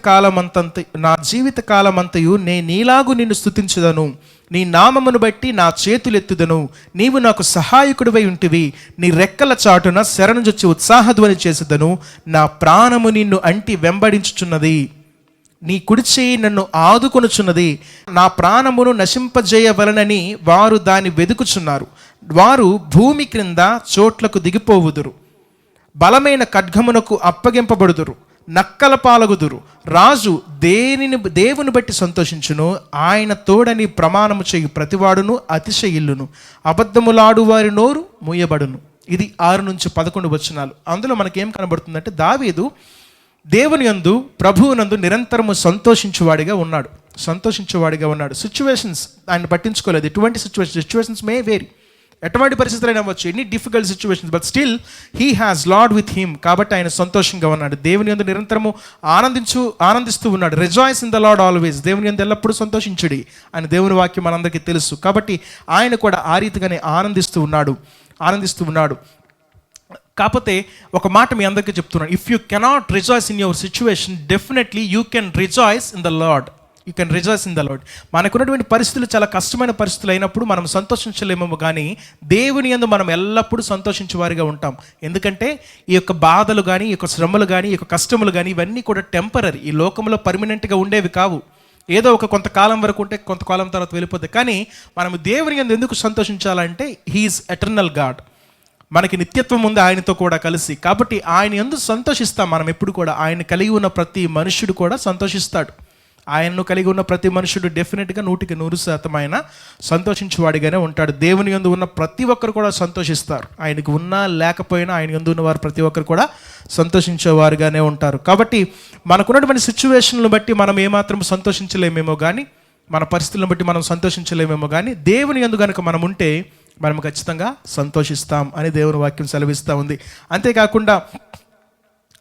కాలమంతయు నేను నీలాగు నిన్ను స్తుతించుదను, నీ నామమును బట్టి నా చేతులెత్తుదను. నీవు నాకు సహాయకుడివై ఉంటివి, నీ రెక్కల చాటున శరణుజొచ్చి ఉత్సాహధ్వని చేసేదను. నా ప్రాణము నిన్ను అంటి వెంబడించుచున్నది, నీ కుడి చేయి నన్ను ఆదుకొనుచున్నది. నా ప్రాణమును నశింపజేయవలనని వారు దాన్ని వెదుకుచున్నారు. వారు భూమి క్రింద చోట్లకు దిగిపోవుదురు, బలమైన ఖడ్గమునకు అప్పగింపబడుదురు, నక్కల పాలగుదురు. రాజు దేవుని బట్టి సంతోషించును, ఆయన తోడని ప్రమాణము చేయు ప్రతివాడును అతిశయిల్లును, అబద్ధములాడు వారి నోరు మూయబడును. ఇది 6 నుంచి 11 వచనాలు. అందులో మనకేం కనబడుతుందంటే, దావీదు దేవుని యందు, ప్రభువునందు నిరంతరము సంతోషించువాడిగా ఉన్నాడు. సిచ్యువేషన్స్ ఆయన పట్టించుకోలేదు. ఎటువంటి సిచ్యువేషన్స్ మే వేరీ, ఎటువంటి పరిస్థితులైనా అవ్వచ్చు, ఎన్ని difficult situations, but still he has lord with him. కాబట్టి ఆయన సంతోషంగా ఉన్నాడు, దేవుని యందు నిరంతరము ఆనందిస్తూ ఉన్నాడు. Rejoice in the lord always, దేవుని యందు ఎల్లప్పుడూ సంతోషించుడి అని దేవుని వాక్యం మనందరికీ తెలుసు. కాబట్టి ఆయన కూడా ఆ రీతిగానే ఆనందిస్తూ ఉన్నాడు. కాకపోతే ఒక మాట మీ అందరికీ చెప్తున్నాను, if you cannot rejoice in your situation, definitely you can rejoice in the lord. You can rejoice in the lord. మనకున్నటువంటి పరిస్థితులు చాలా కష్టమైన పరిస్థితులు అయినప్పుడు మనం సంతోషించలేమేమో, కానీ దేవుని యందు మనం ఎల్లప్పుడూ సంతోషించేవారిగా ఉంటాం. ఎందుకంటే ఈ యొక్క బాధలు కానీ, ఈ యొక్క శ్రమలు కానీ, ఈ యొక్క కష్టములు కానీ, ఇవన్నీ కూడా టెంపరరీ, ఈ లోకంలో పర్మనెంట్గా ఉండేవి కావు. ఏదో ఒక కొంతకాలం వరకు ఉంటే కొంతకాలం తర్వాత వెళ్ళిపోతాయి. కానీ మనం దేవుని యందు ఎందుకు సంతోషించాలంటే హీఈస్ ఎటర్నల్ గాడ్, మనకి నిత్యత్వం ఉంది ఆయనతో కూడా కలిసి. కాబట్టి ఆయన యందు సంతోషిస్తాం మనం ఎప్పుడు కూడా. ఆయన కలిగి ఉన్న ప్రతి మనుష్యుడు కూడా సంతోషిస్తాడు. ఆయనను కలిగి ఉన్న ప్రతి మనుషుడు డెఫినెట్గా 100% ఆయన సంతోషించేవాడిగానే ఉంటాడు. దేవుని యందు ఉన్న ప్రతి ఒక్కరు కూడా సంతోషిస్తారు. ఆయనకు ఉన్నా లేకపోయినా ఆయన యందు ఉన్న వారు ప్రతి ఒక్కరు కూడా సంతోషించేవారుగానే ఉంటారు. కాబట్టి మనకున్నటువంటి సిచ్యువేషన్లను బట్టి మనం ఏమాత్రం సంతోషించలేమేమో కానీ, మన పరిస్థితులను బట్టి మనం సంతోషించలేమేమో కానీ, దేవుని యందు కనుక మనం ఉంటే మనం ఖచ్చితంగా సంతోషిస్తాం అని దేవుని వాక్యం సెలవిస్తూ ఉంది. అంతేకాకుండా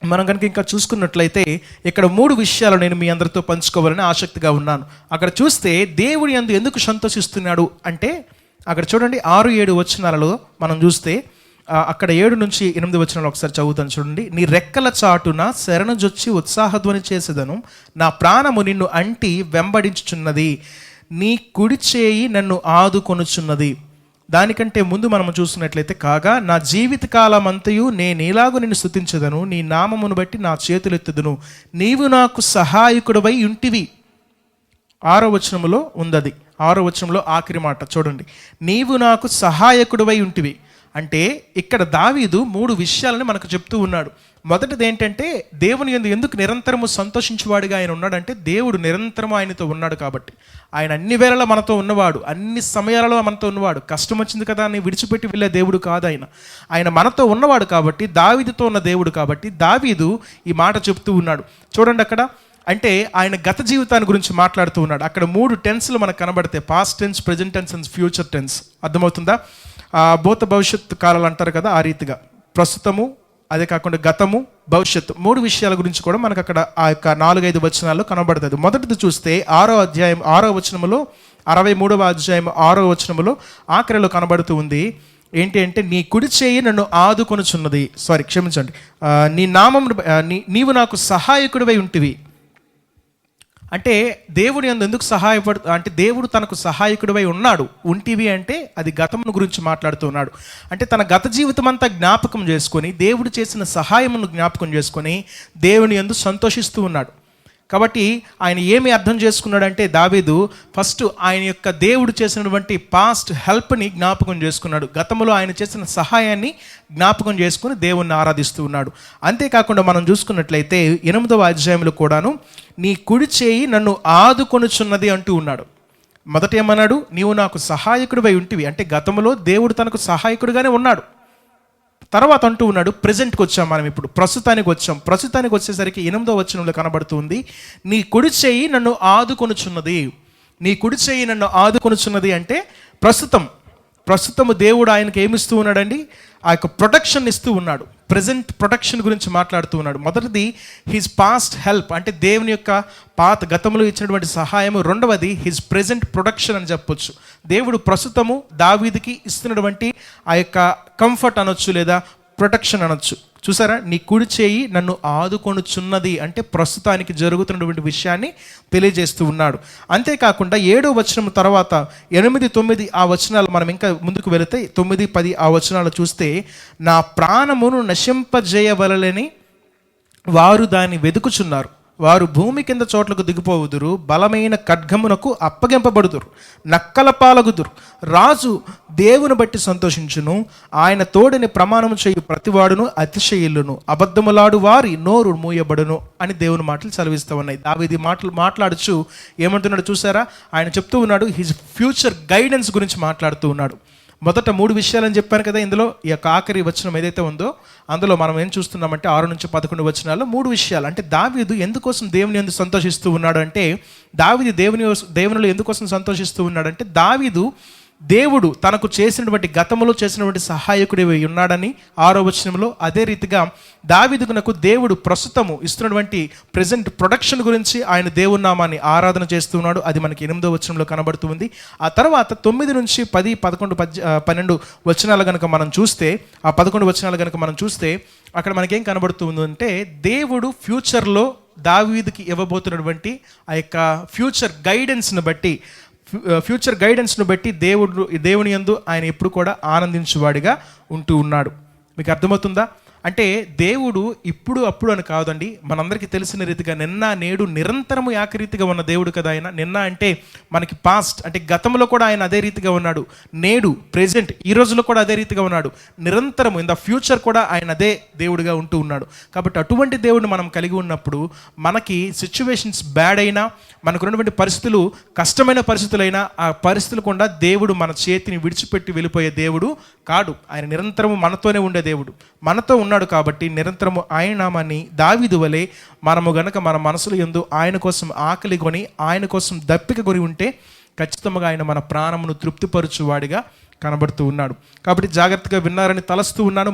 మనం కనుక ఇంకా చూసుకున్నట్లయితే ఇక్కడ 3 విషయాలు నేను మీ అందరితో పంచుకోవాలని ఆసక్తిగా ఉన్నాను. అక్కడ చూస్తే దేవుని యందు ఎందుకు సంతోషిస్తున్నాడు అంటే, అక్కడ చూడండి 6-7 వచనాలలో మనం చూస్తే, అక్కడ 7 నుంచి 8 వచనాలు ఒకసారి చదువుతాను చూడండి. నీ రెక్కల చాటున శరణుజొచ్చి ఉత్సాహధ్వని చేసేదను, నా ప్రాణము నిన్ను అంటి వెంబడించుచున్నది, నీ కుడి చేయి నన్ను ఆదుకొనుచున్నది. దానికంటే ముందు మనం చూస్తున్నట్లయితే, కాగా నా జీవితకాలం అంతయు నేనేలాగూ నిన్ను స్తుతించదను, నీ నామమును బట్టి నా చేతులెత్తుదును, నీవు నాకు సహాయకుడివై ఉంటివి. 6వ వచనములో ఉందది. 6వ వచనంలో ఆఖరి మాట చూడండి, నీవు నాకు సహాయకుడివై ఉంటివి. అంటే ఇక్కడ దావీదు 3 విషయాలని మనకు చెప్తూ ఉన్నాడు. మొదటిది ఏంటంటే, దేవుని యందు ఎందుకు నిరంతరము సంతోషించేవాడిగా ఆయన ఉన్నాడంటే, దేవుడు నిరంతరము ఆయనతో ఉన్నాడు కాబట్టి. ఆయన అన్ని వేళలా మనతో ఉన్నవాడు, అన్ని సమయాలలో మనతో ఉన్నవాడు. కష్టం వచ్చింది కదా అని విడిచిపెట్టి వెళ్ళే దేవుడు కాదు ఆయన మనతో ఉన్నవాడు కాబట్టి, దావీదుతో ఉన్న దేవుడు కాబట్టి దావీదు ఈ మాట చెప్తూ ఉన్నాడు. చూడండి అక్కడ, అంటే ఆయన గత జీవితాన్ని గురించి మాట్లాడుతూ ఉన్నాడు. అక్కడ 3 టెన్స్లు మనకు కనబడతాయి, past tense, present tense and future tense. అర్థమవుతుందా? భూత భవిష్యత్తు కాలాలు అంటారు కదా, ఆ రీతిగా ప్రస్తుతము, అదే కాకుండా గతము, భవిష్యత్తు 3 విషయాల గురించి కూడా మనకు అక్కడ ఆ యొక్క 4-5 వచనాల్లో కనబడుతుంది. మొదటిది చూస్తే 6వ అధ్యాయం 6వ వచనములో, 63వ అధ్యాయం 6వ వచనములో ఆఖరిలో కనబడుతూ ఉంది. ఏంటి అంటే, నీ కుడి చేయి నన్ను ఆదుకొనుచున్నది, క్షమించండి, నీ నామమును నీవు నాకు సహాయకుడివై ఉంటివి. అంటే దేవుడు ఎందుకు అంటే దేవుడు తనకు సహాయకుడివై ఉంటివి అంటే అది గతమును గురించి మాట్లాడుతున్నాడు. అంటే తన గత జీవితం అంతా జ్ఞాపకం చేసుకొని, దేవుడు చేసిన సహాయమును జ్ఞాపకం చేసుకొని దేవుని యందు సంతోషిస్తూ ఉన్నాడు. కాబట్టి ఆయన ఏమి అర్థం చేసుకున్నాడంటే, దావీదు ఫస్ట్ ఆయన యొక్క దేవుడు చేసినటువంటి పాస్ట్ హెల్ప్ని జ్ఞాపకం చేసుకున్నాడు. గతంలో ఆయన చేసిన సహాయాన్ని జ్ఞాపకం చేసుకుని దేవుణ్ణి ఆరాధిస్తూ ఉన్నాడు. అంతేకాకుండా మనం చూసుకున్నట్లయితే 8వ అధ్యాయంలో కూడాను, నీ కుడి చేయి నన్ను ఆదుకొనుచున్నది అంటూ ఉన్నాడు. మొదట ఏమన్నాడు? నీవు నాకు సహాయకుడివై ఉంటివి. అంటే గతంలో దేవుడు తనకు సహాయకుడిగానే ఉన్నాడు. తర్వాత అంటూ ఉన్నాడు, ప్రజెంట్కి వచ్చాం మనం, ఇప్పుడు ప్రస్తుతానికి వచ్చాం. ప్రస్తుతానికి వచ్చేసరికి 8వ వచనంలో కనబడుతుంది, నీ కుడి చేయి నన్ను ఆదుకొనుచున్నది. నీ కుడి చేయి నన్ను ఆదుకొనుచున్నది అంటే ప్రస్తుతము దేవుడు ఆయనకి ఏమిస్తూ ఉన్నాడండి? ఆ యొక్క ప్రొటెక్షన్ ఇస్తూ ఉన్నాడు. ప్రజెంట్ ప్రొటెక్షన్ గురించి మాట్లాడుతూ ఉన్నాడు. మొదటిది హిజ్ పాస్ట్ హెల్ప్, అంటే దేవుని యొక్క పాత గతంలో ఇచ్చినటువంటి సహాయము. రెండవది హిజ్ ప్రెజెంట్ ప్రొటెక్షన్ అని చెప్పొచ్చు. దేవుడు ప్రస్తుతము దావీదుకి ఇస్తున్నటువంటి ఆ యొక్క కంఫర్ట్ అనొచ్చు, లేదా ప్రొటెక్షన్ అనొచ్చు. చూసారా, నీ కుడి చేయి నన్ను ఆదుకొనుచున్నది అంటే ప్రస్తుతానికి జరుగుతున్నటువంటి విషయాన్ని తెలియజేస్తూ ఉన్నాడు. అంతేకాకుండా 7వ వచనం తర్వాత 8, 9 ఆ వచనాలు మనం ఇంకా ముందుకు వెళితే 9, 10 ఆ వచనాలు చూస్తే, నా ప్రాణమును నశింపజేయవలెని వారు దాన్ని వెతుకుచున్నారు, వారు భూమి కింద చోట్లకు దిగిపోవుదురు, బలమైన ఖడ్గమునకు అప్పగింపబడుదురు, నక్కల పాలగుదురు. రాజు దేవుని బట్టి సంతోషించును, ఆయన తోడిని ప్రమాణము చేయు ప్రతివాడును అతిశయిల్లును, అబద్ధములాడు వారి నోరు మూయబడును అని దేవుని మాటలు చదివిస్తూ ఉన్నాయి. దావీదు మాటలు మాట్లాడుచు ఏమంటున్నాడు చూసారా? ఆయన చెప్తూ ఉన్నాడు, హిజ్ ఫ్యూచర్ గైడెన్స్ గురించి మాట్లాడుతూ ఉన్నాడు. మొదట 3 విషయాలని చెప్పాను కదా. ఇందులో ఈ యొక్క ఆఖరి వచనం ఏదైతే ఉందో అందులో మనం ఏం చూస్తున్నామంటే 6 నుంచి 11 వచనాల్లో 3 విషయాలు. అంటే దావీదు ఎందుకోసం దేవుని యందు సంతోషిస్తూ ఉన్నాడు అంటే, దావీదు దేవునిలో ఎందుకోసం సంతోషిస్తూ ఉన్నాడంటే, దావీదు దేవుడు తనకు చేసినటువంటి గతంలో చేసినటువంటి సహాయకుడు ఉన్నాడని 6వ వచనంలో, అదే రీతిగా దావీదునకు దేవుడు ప్రస్తుతము ఇస్తున్నటువంటి ప్రెజెంట్ ప్రొడక్షన్ గురించి ఆయన దేవుని నామాన్ని ఆరాధన చేస్తున్నాడు. అది మనకి 8వ వచనంలో కనబడుతుంది. ఆ తర్వాత 9 నుంచి 10, 11, 12 వచనాలు కనుక మనం చూస్తే, ఆ 11 వచనాలు కనుక మనం చూస్తే అక్కడ మనకేం కనబడుతుంది అంటే, దేవుడు ఫ్యూచర్లో దావీదుకి ఇవ్వబోతున్నటువంటి ఆ యొక్క ఫ్యూచర్ గైడెన్స్ను బట్టి దేవుని యందు ఆయన ఎప్పుడు కూడా ఆనందించువాడిగా ఉంటూ ఉన్నాడు. మీకు అర్థమవుతుందా? అంటే దేవుడు ఇప్పుడు అప్పుడు అని కాదండి, మనందరికీ తెలిసిన రీతిగా నిన్న నేడు నిరంతరము ఏకరీతిగా ఉన్న దేవుడు కదా ఆయన. నిన్న అంటే మనకి పాస్ట్, అంటే గతంలో కూడా ఆయన అదే రీతిగా ఉన్నాడు, నేడు ప్రెజెంట్ ఈ రోజులో కూడా అదే రీతిగా ఉన్నాడు, నిరంతరము ఇన్ ద ఫ్యూచర్ కూడా ఆయన అదే దేవుడిగా ఉంటూ ఉన్నాడు. కాబట్టి అటువంటి దేవుడిని మనం కలిగి ఉన్నప్పుడు మనకి సిచ్యువేషన్స్ బ్యాడ్ అయినా, మనకు ఉన్నటువంటి పరిస్థితులు కష్టమైన పరిస్థితులైనా, ఆ పరిస్థితులు కూడా దేవుడు మన చేతిని విడిచిపెట్టి వెళ్ళిపోయే దేవుడు కాడు. ఆయన నిరంతరము మనతోనే ఉండే దేవుడు, మనతో ఉన్నాడు. కాబట్టి నిరంతరము ఆయన నామాన్ని దావీదు వలె మనము గనక మన మనసులో యందు ఆయన కోసం ఆకలి కొని, ఆయన కోసం దప్పిక కొని ఉంటే ఖచ్చితంగా ఆయన మన ప్రాణమును తృప్తిపరచువాడిగా కనబడుతూ ఉన్నాడు. కాబట్టి జాగ్రత్తగా విన్నారని తలస్తూ ఉన్నాను.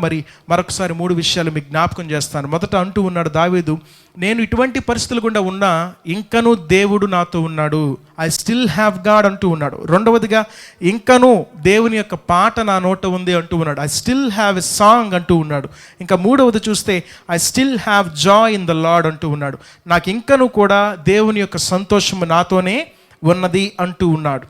మరొకసారి 3 విషయాలు మీకు జ్ఞాపకం చేస్తాను. మొదట అంటూ ఉన్నాడు దావీదు, నేను ఇటువంటి పరిస్థితులు గుండా ఉన్నా ఇంకనూ దేవుడు నాతో ఉన్నాడు, ఐ స్టిల్ హ్యావ్ గాడ్ అంటూ ఉన్నాడు. రెండవదిగా ఇంకనూ దేవుని యొక్క పాట నా నోట ఉంది అంటూ ఉన్నాడు, I still have a song అంటూ ఉన్నాడు. ఇంకా మూడవది చూస్తే I still have Joy in the lord అంటూ ఉన్నాడు, నాకు ఇంకనూ కూడా దేవుని యొక్క సంతోషము నాతోనే ఉన్నది అంటూ ఉన్నాడు.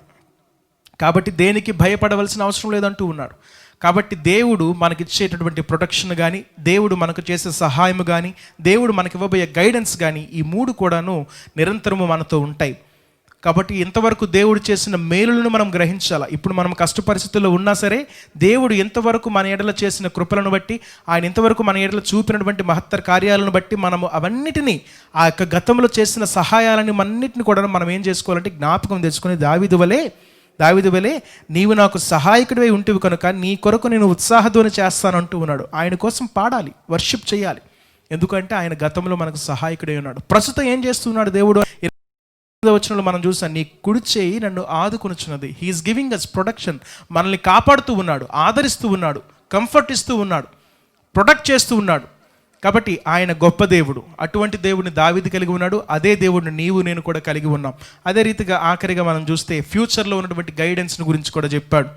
కాబట్టి దేనికి భయపడవలసిన అవసరం లేదంటూ ఉన్నాడు. కాబట్టి దేవుడు మనకిచ్చేటటువంటి ప్రొటెక్షన్ కానీ, దేవుడు మనకు చేసే సహాయం కానీ, దేవుడు మనకి ఇవ్వబోయే గైడెన్స్ కానీ, ఈ 3 కూడాను నిరంతరము మనతో ఉంటాయి. కాబట్టి ఇంతవరకు దేవుడు చేసిన మేలులను మనం గ్రహించాలి. ఇప్పుడు మనం కష్ట పరిస్థితుల్లో ఉన్నా సరే, దేవుడు ఎంతవరకు మన ఎడల చేసిన కృపలను బట్టి, ఆయన ఎంతవరకు మన ఎడల చూపినటువంటి మహత్తర కార్యాలను బట్టి మనము అవన్నిటినీ, ఆ యొక్క గతంలో చేసిన సహాయాలని అన్నిటిని కూడా మనం ఏం చేసుకోవాలంటే జ్ఞాపకం తెచ్చుకొని దావీదు వలె నీవు నాకు సహాయకుడివై ఉంటివి కనుక నీ కొరకు నేను ఉత్సాహధ్వని చేస్తానంటూ ఉన్నాడు. ఆయన కోసం పాడాలి, వర్షిప్ చేయాలి. ఎందుకంటే ఆయన గతంలో మనకు సహాయకుడై ఉన్నాడు. ప్రస్తుతం ఏం చేస్తున్నాడు దేవుడు? వచనంలో మనం చూసాం, నీ కుడి చేయి నన్ను ఆదుకొనుచున్నది. He's giving us protection. మనల్ని కాపాడుతూ ఉన్నాడు, ఆదరిస్తూ ఉన్నాడు, కంఫర్ట్ ఇస్తూ ఉన్నాడు, ప్రొటెక్ట్ చేస్తూ ఉన్నాడు. కాబట్టి ఆయన గొప్ప దేవుడు. అటువంటి దేవుడిని దావీదు కలిగి ఉన్నాడు, అదే దేవుడిని నీవు నేను కూడా కలిగి ఉన్నాం. అదే రీతిగా ఆఖరిగా మనం చూస్తే ఫ్యూచర్లో ఉన్నటువంటి గైడెన్స్ని గురించి కూడా చెప్పాడు.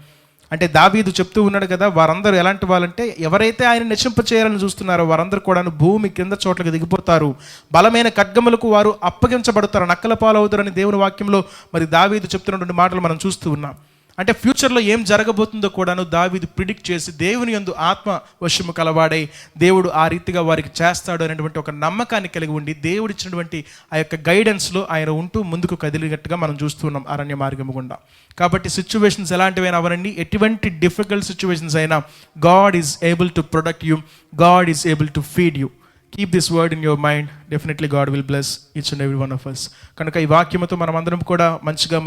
అంటే దావీదు చెప్తూ ఉన్నాడు కదా, వారందరూ ఎలాంటి వాళ్ళంటే, ఎవరైతే ఆయన నశింప చేయాలని చూస్తున్నారో వారందరూ కూడా భూమి కింద చోట్లకి దిగిపోతారు, బలమైన ఖడ్గములకు వారు అప్పగించబడతారు, నక్కల పాలవుతారని దేవుని వాక్యంలో దావీదు చెప్తున్నటువంటి మాటలు మనం చూస్తూ ఉన్నాం. అంటే ఫ్యూచర్లో ఏం జరగబోతుందో కూడాను దావీదు ప్రిడిక్ట్ చేసి, దేవుని యందు ఆత్మ వశము కలవాడై దేవుడు ఆ రీతిగా వారికి చేస్తాడు అనేటువంటి ఒక నమ్మకాన్ని కలిగి ఉండి, దేవుడు ఇచ్చినటువంటి ఆ యొక్క గైడెన్స్లో ఆయన ఉంటూ ముందుకు కదిలినట్టుగా మనం చూస్తున్నాం అరణ్య మార్గము గుండా. కాబట్టి సిచ్యువేషన్స్ ఎలాంటివైనా అవనండి, ఎటువంటి డిఫికల్ట్ సిచ్యువేషన్స్ అయినా, God is able to protect you, God is able to feed you. Keep this word in your mind, definitely God will bless each and every one of us. కనుక ఈ వాక్యముతో మనం అందరం కూడా మంచిగా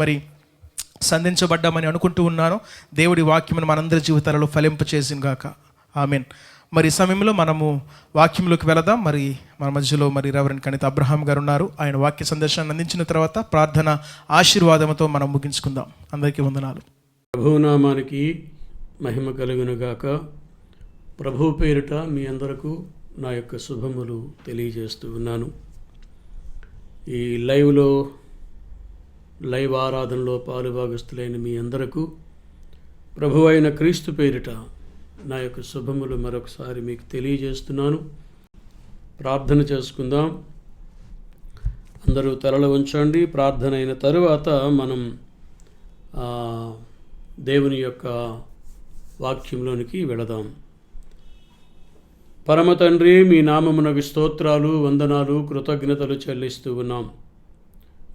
సంధించబడ్డామని అనుకుంటూ ఉన్నాను. దేవుడి వాక్యమును మనందరి జీవితాలలో ఫలింపచేసిన గాక. ఆమేన్. ఈ సమయంలో మనము వాక్యంలోకి వెళదాం. మన మధ్యలో రెవరెండ్ కనిత అబ్రహాం గారు ఉన్నారు. ఆయన వాక్య సందేశాన్ని అందించిన తర్వాత ప్రార్థన ఆశీర్వాదంతో మనం ముగించుకుందాం. అందరికీ వందనాలు. ప్రభునామానికి మహిమ కలుగును గాక. ప్రభు పేరిట మీ అందరకు నా యొక్క శుభములు తెలియజేస్తూ ఉన్నాను. ఈ లైవ్ ఆరాధనలో పాలుభాగస్తులైన మీ అందరకు ప్రభు అయిన క్రీస్తు పేరిట నా యొక్క శుభములు మరొకసారి మీకు తెలియజేస్తున్నాను. ప్రార్థన చేసుకుందాం. అందరూ తలలు ఉంచండి. ప్రార్థన అయిన తరువాత మనం దేవుని యొక్క వాక్యంలోనికి వెళదాం. పరమ తండ్రి, మీ నామమునకు స్తోత్రాలు, వందనాలు, కృతజ్ఞతలు చెల్లిస్తూ ఉన్నాం.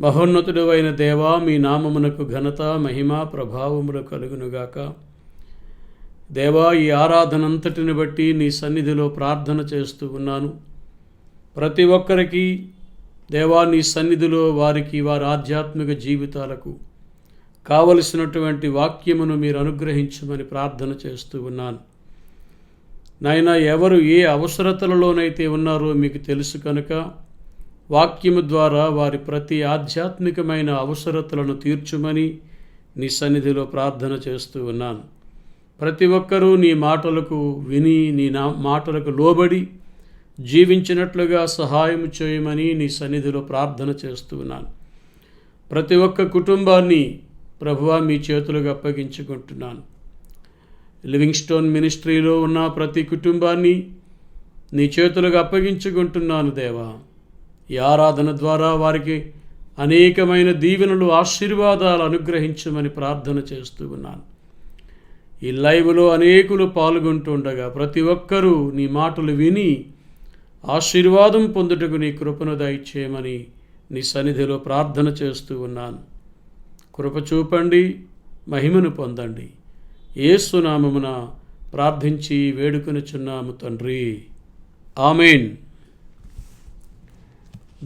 మహోన్నతుడు అయిన దేవా, మీ నామమునకు ఘనత, మహిమ, ప్రభావములు కలుగునుగాక. దేవా, ఈ ఆరాధనంతటిని బట్టి నీ సన్నిధిలో ప్రార్థన చేస్తూ ఉన్నాను. ప్రతి ఒక్కరికి దేవా, నీ సన్నిధిలో వారి ఆధ్యాత్మిక జీవితాలకు కావలసినటువంటి వాక్యమును మీరు అనుగ్రహించమని ప్రార్థన చేస్తూ ఉన్నాను. నాయనా, ఎవరు ఏ అవసరతలలోనైతే ఉన్నారో మీకు తెలుసు కనుక వాక్యము ద్వారా వారి ప్రతి ఆధ్యాత్మికమైన అవసరతలను తీర్చుమని నీ సన్నిధిలో ప్రార్థన చేస్తూ ఉన్నాను. ప్రతి ఒక్కరూ నీ మాటలకు విని నీ మాటలకు లోబడి జీవించినట్లుగా సహాయం చేయమని నీ సన్నిధిలో ప్రార్థన చేస్తూ ఉన్నాను. ప్రతి ఒక్క కుటుంబాన్ని ప్రభువా మీ చేతులకు అప్పగించుకుంటున్నాను. లివింగ్ స్టోన్ మినిస్ట్రీలో ఉన్న ప్రతి కుటుంబాన్ని నీ చేతులకు అప్పగించుకుంటున్నాను దేవా. ఈ ఆరాధన ద్వారా వారికి అనేకమైన దీవెనలు, ఆశీర్వాదాలు అనుగ్రహించమని ప్రార్థన చేస్తూ ఉన్నాను. ఈ లైవ్లో అనేకులు పాల్గొంటుండగా ప్రతి ఒక్కరూ నీ మాటలు విని ఆశీర్వాదం పొందుటకు నీ కృపను దయచేయమని నీ సన్నిధిలో ప్రార్థన చేస్తూ ఉన్నాను. కృప చూపండి, మహిమను పొందండి. యేసు నామమున ప్రార్థించి వేడుకొనుచున్నాము తండ్రి, ఆమేన్.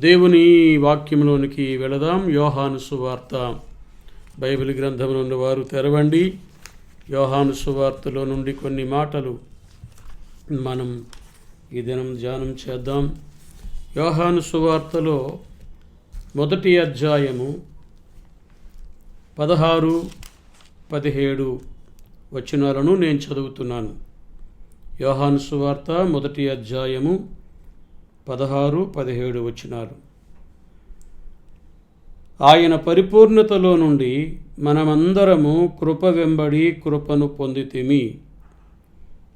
దేవుని వాక్యంలోనికి వెళదాం. యోహాను సువార్త బైబిల్ గ్రంథం నుండి వారు తెరవండి. యోహాను సువార్తలో నుండి కొన్ని మాటలు మనం ఈ దినం ధ్యానం చేద్దాం. యోహాను సువార్తలో 1వ అధ్యాయము 16, 17 వచనాలను నేను చదువుతున్నాను. యోహాను సువార్త 1వ అధ్యాయము 16, 17 వచనాలు. ఆయన పరిపూర్ణతలో నుండి మనమందరము కృప వెంబడి కృపను పొందితిమి.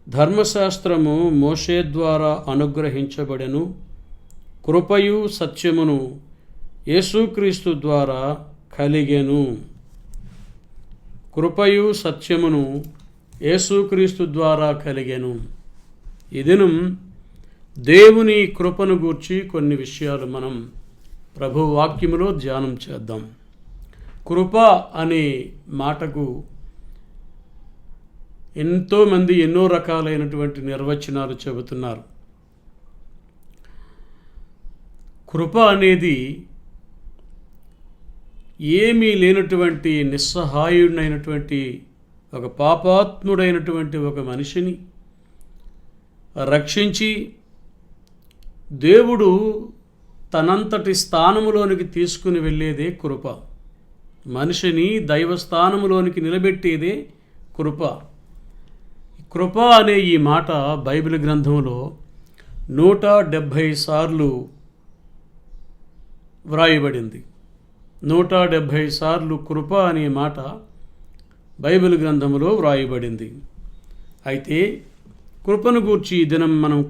ధర్మశాస్త్రము మోషే ద్వారా అనుగ్రహించబడెను, కృపయు సత్యమును యేసుక్రీస్తు ద్వారా కలిగెను. కృపయు సత్యమును యేసుక్రీస్తు ద్వారా కలిగెను. ఈ దినం దేవుని కృపను గూర్చి కొన్ని విషయాలు మనం ప్రభు వాక్యములో ధ్యానం చేద్దాం. కృప అనే మాటకు ఎంతోమంది ఎన్నో రకాలైనటువంటి నిర్వచనాలు చెబుతున్నారు. కృప అనేది ఏమీ లేనటువంటి నిస్సహాయుడైనటువంటి ఒక పాపాత్ముడైనటువంటి ఒక మనిషిని రక్షించి దేవుడు తనంతటి స్థానములోనికి తీసుకుని వెళ్ళేదే కృప. మనిషిని దైవస్థానములోనికి నిలబెట్టేదే కృప. కృప అనే ఈ మాట బైబిల్ గ్రంథంలో 170 సార్లు వ్రాయబడింది. 170 సార్లు కృప అనే మాట బైబిల్ గ్రంథంలో వ్రాయబడింది. అయితే కృపను గూర్చి ఈ దినం మనం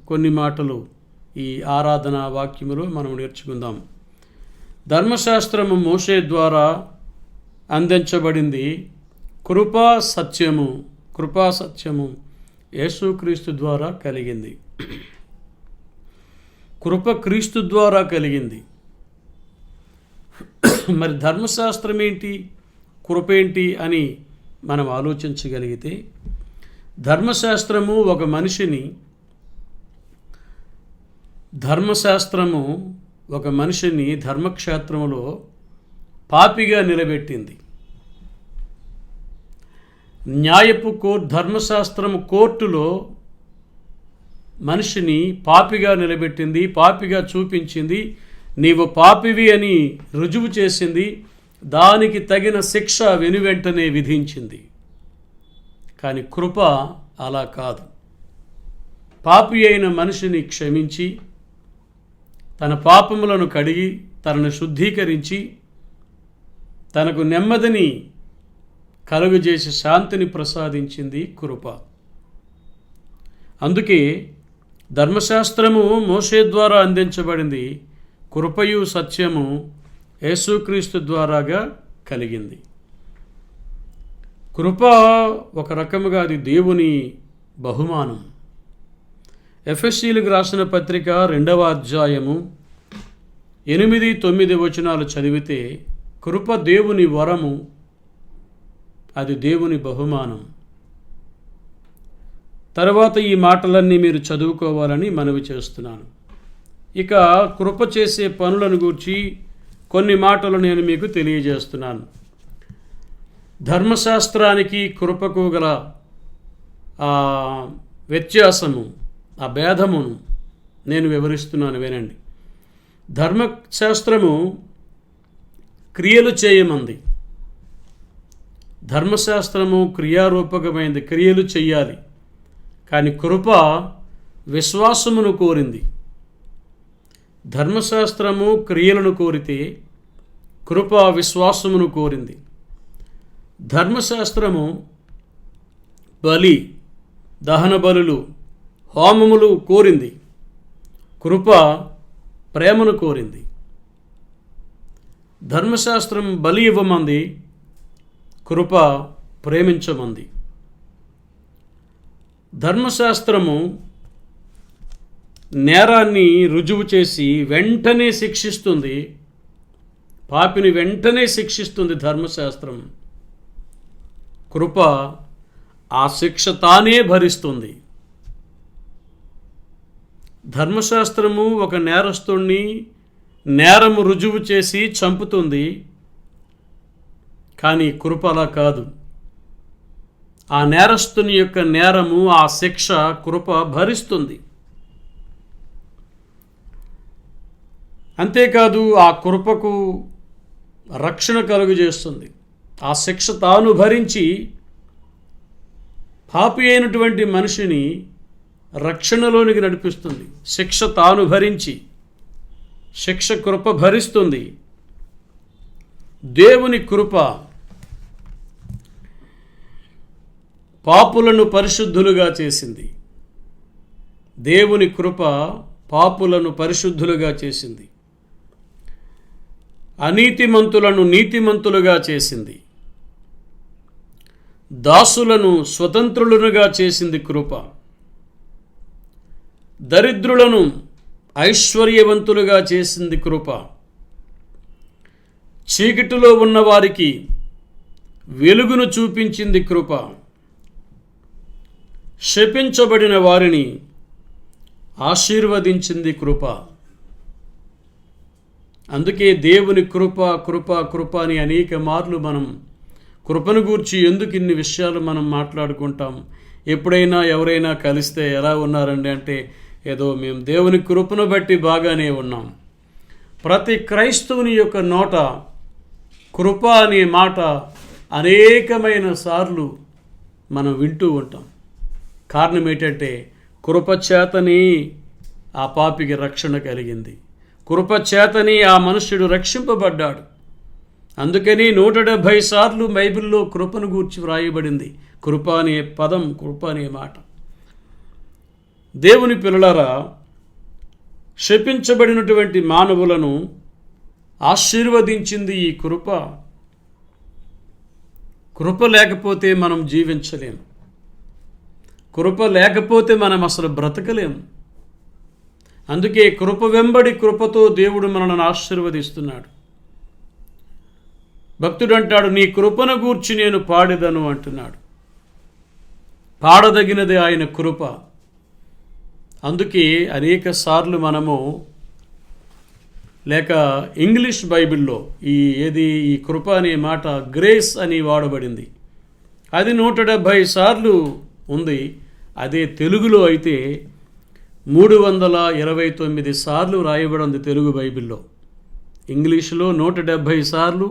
కొన్ని మాటలు ఈ ఆరాధన వాక్యములో మనం నేర్చుకుందాం. ధర్మశాస్త్రము మోషే ద్వారా అందించబడింది. కృపా సత్యము యేసుక్రీస్తు ద్వారా కలిగింది. కృప క్రీస్తు ద్వారా కలిగింది. మరి ధర్మశాస్త్రం ఏంటి, కృప ఏంటి అని మనం ఆలోచించగలిగితే, ధర్మశాస్త్రము ఒక మనిషిని ధర్మక్షేత్రములో పాపిగా నిలబెట్టింది. ధర్మశాస్త్రము కోర్టులో మనిషిని పాపిగా నిలబెట్టింది, పాపిగా చూపించింది, నీవు పాపివి అని రుజువు చేసింది, దానికి తగిన శిక్ష వెనువెంటనే విధించింది. కానీ కృప అలా కాదు. పాపి అయిన మనిషిని క్షమించి తన పాపములను కడిగి తనను శుద్ధీకరించి తనకు నెమ్మదిని కలుగజేసి శాంతిని ప్రసాదించింది కృప. అందుకే ధర్మశాస్త్రము మోషే ద్వారా అందించబడింది, కృపయు సత్యము యేసుక్రీస్తు ద్వారాగా కలిగింది. కృప ఒక రకముగా అది దేవుని బహుమానం. ఎఫెసీయులకు రాసిన పత్రిక 2వ అధ్యాయము 8, 9 వచనాలు చదివితే కృప దేవుని వరము, అది దేవుని బహుమానం. తర్వాత ఈ మాటలన్నీ మీరు చదువుకోవాలని మనవి చేస్తున్నాను. ఇక కృప చేసే పనులను గూర్చి కొన్ని మాటలు నేను మీకు తెలియజేస్తున్నాను. ధర్మశాస్త్రానికి కృపకు గల వ్యత్యాసము, ఆ భేదమును నేను వివరిస్తున్నాను, వినండి. ధర్మశాస్త్రము క్రియలు చేయమంది, ధర్మశాస్త్రము క్రియారూపకమైనది, క్రియలు చెయ్యాలి. కానీ కృప విశ్వాసమును కోరింది. ధర్మశాస్త్రము క్రియలను కోరితే కృప విశ్వాసమును కోరింది. ధర్మశాస్త్రము బలి, దహన బలులు, హోమములు కోరింది. కృప ప్రేమను కోరింది. ధర్మశాస్త్రం బలి ఇవ్వమంది, కృప ప్రేమించమంది. ధర్మశాస్త్రము నేరాన్ని రుజువు చేసి వెంటనే శిక్షిస్తుంది, పాపిని వెంటనే శిక్షిస్తుంది ధర్మశాస్త్రం. కృప ఆ శిక్ష తానే భరిస్తుంది. ధర్మశాస్త్రము ఒక నేరస్తుణ్ణి నేరము రుజువు చేసి చంపుతుంది, కానీ కృప అలా కాదు. ఆ నేరస్తుని యొక్క నేరము, ఆ శిక్ష కృప భరిస్తుంది. అంతేకాదు ఆ కృపకు రక్షణ కలుగజేస్తుంది. ఆ శిక్ష తాను భరించి పాపి అయినటువంటి మనిషిని రక్షణలోనికి నడిపిస్తుంది. శిక్ష తాను భరించి, శిక్ష కృప భరిస్తుంది. దేవుని కృప పాపులను పరిశుద్ధులుగా చేసింది. దేవుని కృప పాపులను పరిశుద్ధులుగా చేసింది. అనీతిమంతులను నీతిమంతులుగా చేసింది. దాసులను స్వతంత్రులుగా చేసింది కృప. దరిద్రులను ఐశ్వర్యవంతులుగా చేసింది కృప. చీకటిలో ఉన్నవారికి వెలుగును చూపించింది కృప. శపించబడిన వారిని ఆశీర్వదించింది కృప. అందుకే దేవుని కృప కృప కృప అని అనేక మార్లు మనం కృపను గూర్చి ఎందుకు ఇన్ని విషయాలు మనం మాట్లాడుకుంటాం. ఎప్పుడైనా ఎవరైనా కలిస్తే ఎలా ఉన్నారండి అంటే, ఏదో మేము దేవుని కృపను బట్టి బాగానే ఉన్నాం. ప్రతి క్రైస్తవుని యొక్క నోట కృప అనే మాట అనేకమైన సార్లు మనం వింటూ ఉంటాం. కారణం ఏంటంటే, కృపచేతని ఆ పాపికి రక్షణ కలిగింది. కృపచేతని ఆ మనుష్యుడు రక్షింపబడ్డాడు. అందుకని 170 సార్లు బైబిల్లో కృపను గూర్చి వ్రాయబడింది. కృప అనే పదం, కృప అనే మాట. దేవుని పిల్లలారా, శపించబడినటువంటి మానవులను ఆశీర్వదించింది ఈ కృప. కృప లేకపోతే మనం జీవించలేము. కృప లేకపోతే మనం అసలు బ్రతకలేము. అందుకే కృప వెంబడి కృపతో దేవుడు మనల్ని ఆశీర్వదిస్తున్నాడు. భక్తుడు అంటాడు, నీ కృపను గూర్చి నేను పాడెదను అంటున్నాడు. పాడదగినది ఆయన కృప. అందుకే అనేక సార్లు మనము లేక ఇంగ్లీష్ బైబిల్లో ఈ కృప అనే మాట గ్రేస్ అని వాడబడింది. అది 170 సార్లు ఉంది. అదే తెలుగులో అయితే 329 సార్లు రాయబడింది తెలుగు బైబిల్లో. ఇంగ్లీషులో 170 సార్లు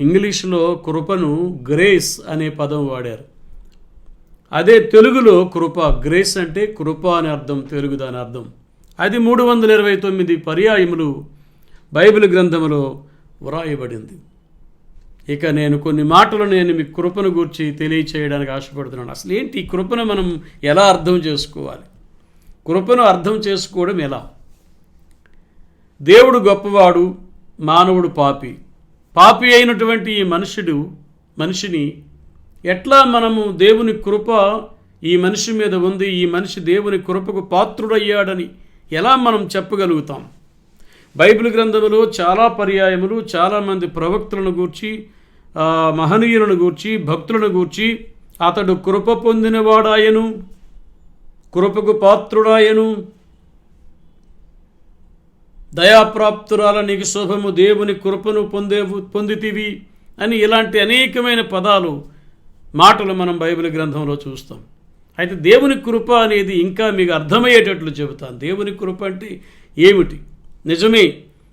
ఇంగ్లీషులో కృపను గ్రేస్ అనే పదం వాడారు. అదే తెలుగులో కృప, గ్రేస్ అంటే కృప అని అర్థం, తెలుగు దాని అర్థం. అది 329 పర్యాయములు బైబిల్ గ్రంథంలో వ్రాయబడింది. ఇక నేను కొన్ని మాటలు మీ కృపను గూర్చి తెలియచేయడానికి ఆశపడుతున్నాను. అసలు ఏంటి ఈ కృపను మనం ఎలా అర్థం చేసుకోవాలి? కృపను అర్థం చేసుకోవడం ఎలా? దేవుడు గొప్పవాడు, మానవుడు పాపి. పాపి అయినటువంటి ఈ మనిషిని ఎట్లా మనము దేవుని కృప ఈ మనిషి మీద ఉంది, ఈ మనిషి దేవుని కృపకు పాత్రుడయ్యాడని ఎలా మనం చెప్పగలుగుతాం? బైబిల్ గ్రంథంలో చాలా పర్యాయములు చాలామంది ప్రవక్తలను గూర్చి, మహనీయులను గూర్చి, భక్తులను గూర్చి అతడు కృప పొందినవాడాయను, కృపకు పాత్రుడాయను, దయాప్రాప్తురాల నీకు శుభము, దేవుని కృపను పొందితివి అని ఇలాంటి అనేకమైన మాటలు మనం బైబిల్ గ్రంథంలో చూస్తాం. అయితే దేవుని కృప అనేది ఇంకా మీకు అర్థమయ్యేటట్లు చెబుతాను. దేవుని కృప అంటే ఏమిటి? నిజమే,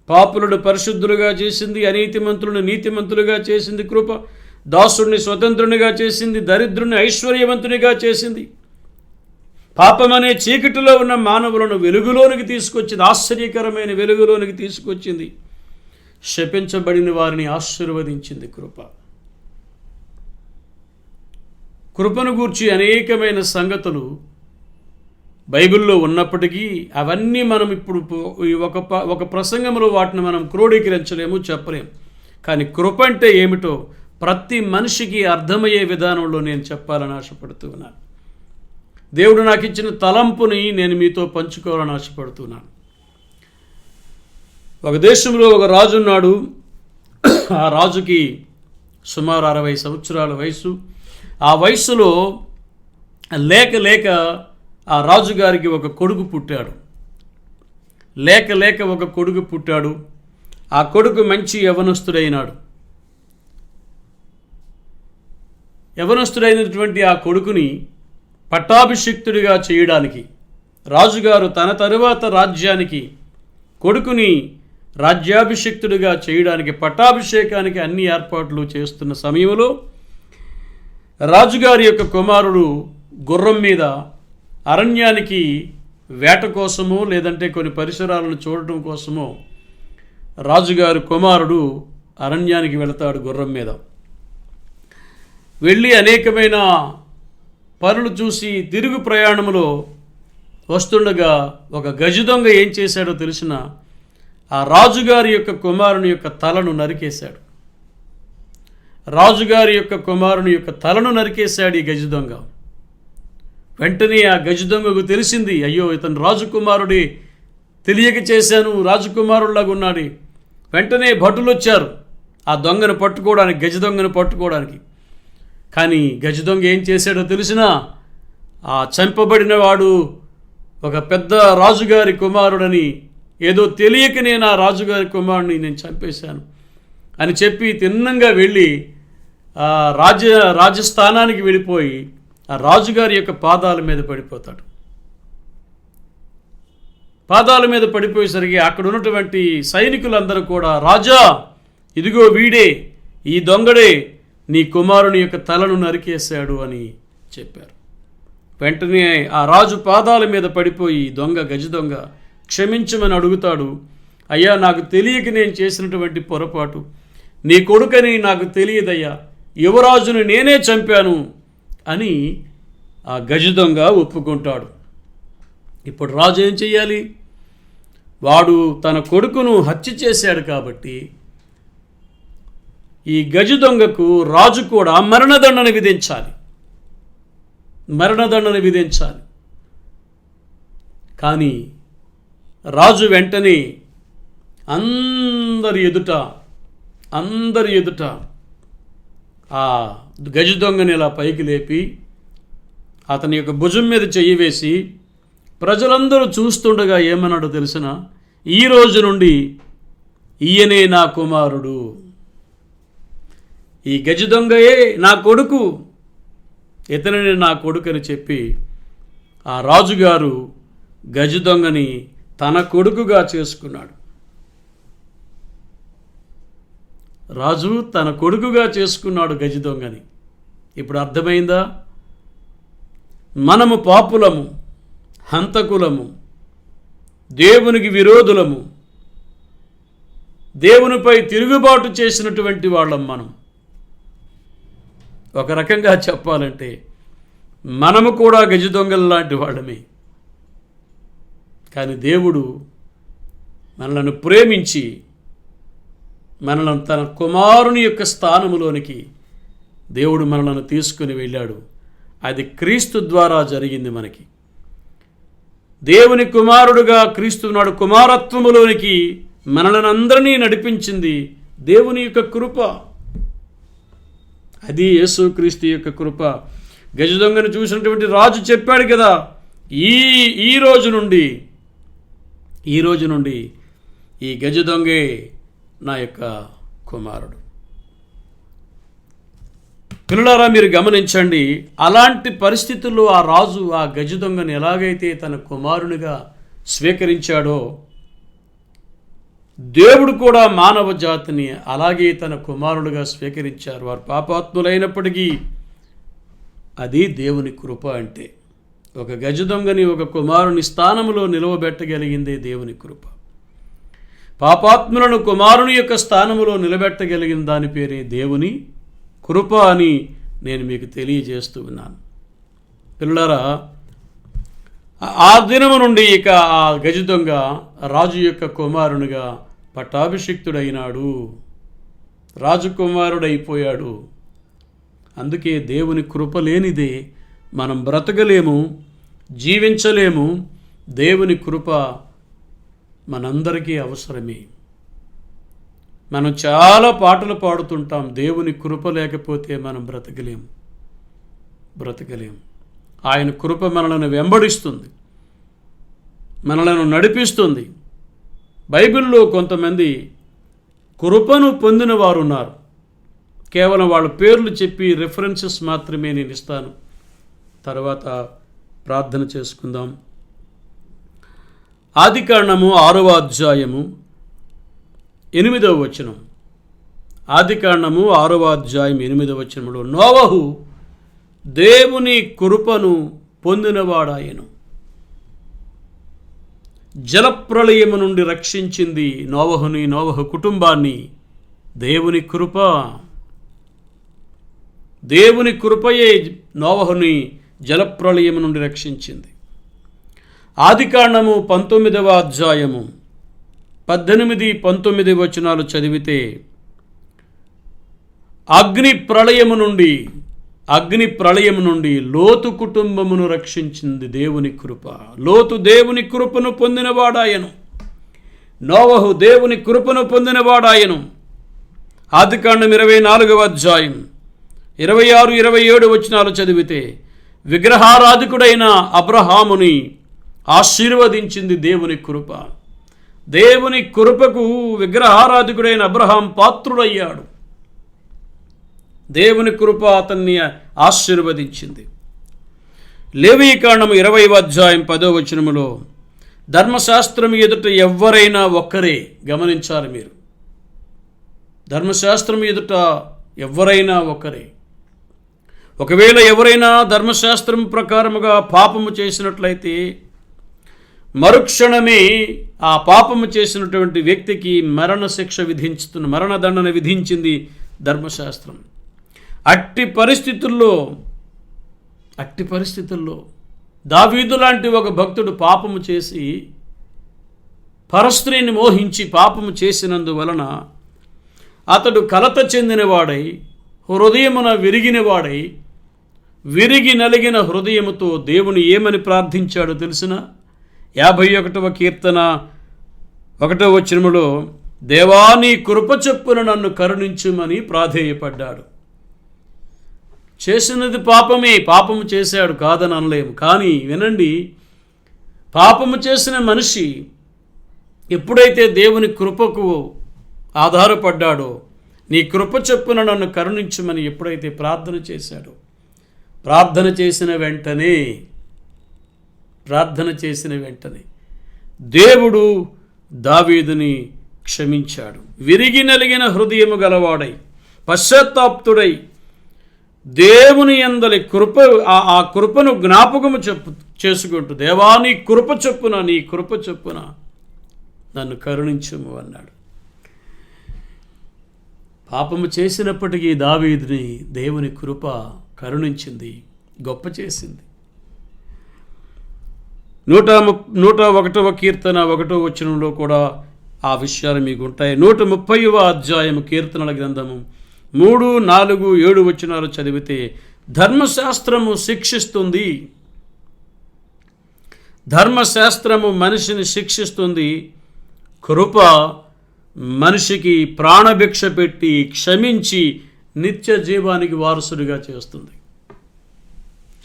పాపులను పరిశుద్ధులుగా చేసింది, అనీతిమంతులను నీతిమంతులుగా చేసింది కృప. దాసుడిని స్వతంత్రునిగా చేసింది, దరిద్రుని ఐశ్వర్యవంతునిగా చేసింది. పాపమనే చీకటిలో ఉన్న మానవులను వెలుగులోనికి తీసుకొచ్చింది, ఆశ్చర్యకరమైన వెలుగులోనికి తీసుకొచ్చింది. శపించబడిన వారిని ఆశీర్వదించింది కృప. కృపను గూర్చి అనేకమైన సంగతులు బైబిల్లో ఉన్నప్పటికీ అవన్నీ మనం ఇప్పుడు ఒక ప్రసంగంలో వాటిని మనం క్రోడీకరించలేము, చెప్పలేము. కానీ కృప అంటే ఏమిటో ప్రతి మనిషికి అర్థమయ్యే విధానంలో నేను చెప్పాలని ఆశపడుతూ ఉన్నాను. దేవుడు నాకు ఇచ్చిన తలంపుని నేను మీతో పంచుకోవాలని ఆశపడుతున్నాను. ఒక దేశంలో ఒక రాజు ఉన్నాడు. ఆ రాజుకి సుమారు 60 సంవత్సరాల వయసు. ఆ వయసులో లేక ఆ రాజుగారికి ఒక కొడుకు పుట్టాడు. లేక ఒక కొడుకు పుట్టాడు. ఆ కొడుకు మంచి యవనస్తుడైనటువంటి ఆ కొడుకుని పట్టాభిషిక్తుడిగా చేయడానికి రాజుగారు తన తరువాత రాజ్యానికి కొడుకుని రాజ్యాభిషిక్తుడిగా చేయడానికి పట్టాభిషేకానికి అన్ని ఏర్పాట్లు చేస్తున్న సమయంలో రాజుగారి యొక్క కుమారుడు గుర్రం మీద అరణ్యానికి వేట కోసమో లేదంటే కొన్ని పరిసరాలను చూడటం కోసమో రాజుగారి కుమారుడు అరణ్యానికి వెళతాడు. గుర్రం మీద వెళ్ళి అనేకమైన పనులు చూసి తిరుగు ప్రయాణంలో వస్తుండగా ఒక గజదొంగ ఏం చేశాడో తెలిసిన ఆ రాజుగారి యొక్క కుమారుని యొక్క తలను నరికేశాడు. రాజుగారి యొక్క కుమారుని యొక్క తలను నరికేశాడు ఈ గజదొంగ. వెంటనే ఆ గజదొంగకు తెలిసింది, అయ్యో ఇతను రాజకుమారుడి, తెలియక చేశాను, రాజకుమారుడిలాగా ఉన్నాడు. వెంటనే భటులు వచ్చారు ఆ దొంగను పట్టుకోవడానికి, గజదొంగను పట్టుకోవడానికి. కానీ గజదొంగ ఏం చేశాడో తెలిసినా ఆ చంపబడిన వాడు ఒక పెద్ద రాజుగారి కుమారుడని, ఏదో తెలియక నేను ఆ రాజుగారి కుమారుడిని నేను చంపేశాను అని చెప్పి తిన్నంగా వెళ్ళి ఆ రాజస్థానానికి వెళ్ళిపోయి ఆ రాజుగారి యొక్క పాదాల మీద పడిపోతాడు. పాదాల మీద పడిపోయేసరికి అక్కడ ఉన్నటువంటి సైనికులందరూ కూడా, రాజా ఇదిగో వీడే, ఈ దొంగడే నీ కుమారుని యొక్క తలను నరికేశాడు అని చెప్పారు. వెంటనే ఆ రాజు పాదాల మీద పడిపోయి దొంగ గజదొంగ క్షమించమని అడుగుతాడు. అయ్యా నాకు తెలియక నేను చేసినటువంటి పొరపాటు, నీ కొడుకని నాకు తెలియదయ్యా, యువరాజుని నేనే చంపాను అని ఆ గజదొంగ ఒప్పుకుంటాడు. ఇప్పుడు రాజు ఏం చెయ్యాలి? వాడు తన కొడుకును హత్య చేశాడు కాబట్టి ఈ గజదొంగకు రాజు కూడా మరణదండన విధించాలి. కానీ రాజు వెంటనే అందరి ఎదుట ఆ గజదొంగని ఇలా పైకి లేపి అతని యొక్క భుజం మీద చెయ్యి వేసి ప్రజలందరూ చూస్తుండగా ఏమన్నాడో తెలిసిన, ఈ రోజు నుండి ఈయనే నా కుమారుడు, ఈ గజదొంగయే నా కొడుకు, ఇతనిని నా కొడుకు అని చెప్పి ఆ రాజుగారు గజదొంగని తన కొడుకుగా చేసుకున్నాడు. రాజు తన కొడుకుగా చేసుకున్నాడు గజదొంగని. ఇప్పుడు అర్థమైందా? మనము పాపులము, హంతకులము, దేవునికి విరోధులము, దేవునిపై తిరుగుబాటు చేసినటువంటి వాళ్ళం మనం. ఒక రకంగా చెప్పాలంటే మనము కూడా గజదొంగల లాంటి వాళ్ళమే. కానీ దేవుడు మనలను ప్రేమించి మనలను తన కుమారుని యొక్క స్థానములోనికి దేవుడు మనలను తీసుకుని వెళ్ళాడు. అది క్రీస్తు ద్వారా జరిగింది. మనకి దేవుని కుమారుడుగా క్రీస్తు నాడు కుమారత్వములోనికి మనలను అందరినీ నడిపించింది దేవుని యొక్క కృప. అది యేసుక్రీస్తు యొక్క కృప. గజదొంగను చూసినటువంటి రాజు చెప్పాడు కదా, ఈ రోజు నుండి ఈ గజదొంగే నా యొక్క కుమారుడు. పిల్లలారా, మీరు గమనించండి, అలాంటి పరిస్థితుల్లో ఆ రాజు ఆ గజదొంగను ఎలాగైతే తన కుమారునిగా స్వీకరించాడో దేవుడు కూడా మానవ జాతిని అలాగే తన కుమారుడుగా స్వీకరించారు. వారు పాపాత్ములైనప్పటికీ అది దేవుని కృప. అంటే ఒక గజ దొంగని ఒక కుమారుని స్థానంలో నిలవబెట్టగలిగిందే దేవుని కృప. పాపాత్ములను కుమారుని యొక్క స్థానంలో నిలబెట్టగలిగిన దాని పేరే దేవుని కృప అని నేను మీకు తెలియజేస్తూ ఉన్నాను. పిల్లలారా, ఆ దినము నుండి ఇక ఆ గజ దొంగ రాజు యొక్క కుమారునిగా పట్టాభిషిక్తుడైనాడు, రాజకుమారుడైపోయాడు. అందుకే దేవుని కృప లేనిదే మనం బ్రతకలేము, జీవించలేము. దేవుని కృప మనందరికీ అవసరమే. మనం చాలా పాటలు పాడుతుంటాం, దేవుని కృప లేకపోతే మనం బ్రతకలేము. ఆయన కృప మనలను వెంబడిస్తుంది, మనలను నడిపిస్తుంది. బైబిల్లో కొంతమంది కృపను పొందిన వారు ఉన్నారు. కేవలం వాళ్ళ పేర్లు చెప్పి రెఫరెన్సెస్ మాత్రమే నేను ఇస్తాను. తర్వాత ప్రార్థన చేసుకుందాం. ఆదికాండము 6వ అధ్యాయము 8వ వచనం. ఆదికాండము 6వ అధ్యాయం 8వ వచనంలో నోవహు దేవుని కృపను పొందినవాడాయను. జలప్రళయము నుండి రక్షించింది నోవహుని, నోవహు కుటుంబాన్ని దేవుని కృప. దేవుని కృపయే నోవహుని జలప్రళయము నుండి రక్షించింది. ఆదికాండము 19వ అధ్యాయము 18, 19 వచనాలు చదివితే అగ్ని ప్రళయము నుండి లోతు కుటుంబమును రక్షించింది దేవుని కృప. లోతు దేవుని కృపను పొందినవాడాయను, నోవహు దేవుని కృపను పొందినవాడాయను. ఆదికాండం 24వ అధ్యాయం 26, 27 వచనాలు చదివితే విగ్రహారాధికుడైన అబ్రహాముని ఆశీర్వదించింది దేవుని కృప. దేవుని కృపకు విగ్రహారాధికుడైన అబ్రహాం పాత్రుడయ్యాడు. దేవుని కృప అతన్ని ఆశీర్వదించింది. లేవీకాండము 20వ అధ్యాయం 10వ వచనములో ధర్మశాస్త్రం ఎదుట ఎవరైనా ఒక్కరే. గమనించాలి మీరు, ధర్మశాస్త్రం ఎదుట ఎవరైనా ఒకరే. ఒకవేళ ఎవరైనా ధర్మశాస్త్రం ప్రకారముగా పాపము చేసినట్లయితే మరుక్షణమే ఆ పాపము చేసినటువంటి వ్యక్తికి మరణదండన విధించింది ధర్మశాస్త్రం. అట్టి పరిస్థితుల్లో దావీదు లాంటి ఒక భక్తుడు పాపము చేసి పరస్త్రీని మోహించి పాపము చేసినందువలన అతడు కలత చెందినవాడై, హృదయమున విరిగినవాడై, విరిగి నలిగిన హృదయముతో దేవుని ఏమని ప్రార్థించాడో తెలిసిన 51వ కీర్తన 1వ వచనములో దేవా నీ కృప చొప్పున నన్ను కరుణించుమని ప్రాధేయపడ్డాడు. చేసినది పాపమే, పాపము చేశాడు కాదని అనలేము. కానీ వినండి, పాపము చేసిన మనిషి ఎప్పుడైతే దేవుని కృపకు ఆధారపడ్డాడో, నీ కృప చొప్పున నన్ను కరుణించుమని ఎప్పుడైతే ప్రార్థన చేశాడో, ప్రార్థన చేసిన వెంటనే దేవుడు దావీదుని క్షమించాడు. విరిగి నలిగిన హృదయము గలవాడై, పశ్చాత్తాప్తుడై, దేవుని యందలి ఆ కృపను జ్ఞాపకము చేసుకుంటూ దేవా నీ కృప చొప్పున నన్ను కరుణించుము అన్నాడు. పాపము చేసినప్పటికీ దావీదుని దేవుని కృప కరుణించింది, గొప్ప చేసింది. 101వ కీర్తన 1వ వచనంలో కూడా ఆ విషయాలు మీకు ఉంటాయి. 130వ అధ్యాయం కీర్తనల గ్రంథము 3, 4, 7 వచనాలు చదివితే ధర్మశాస్త్రము శిక్షిస్తుంది. ధర్మశాస్త్రము మనిషిని శిక్షిస్తుంది. కృప మనిషికి ప్రాణభిక్ష పెట్టి క్షమించి నిత్య జీవానికి వారసుడిగా చేస్తుంది.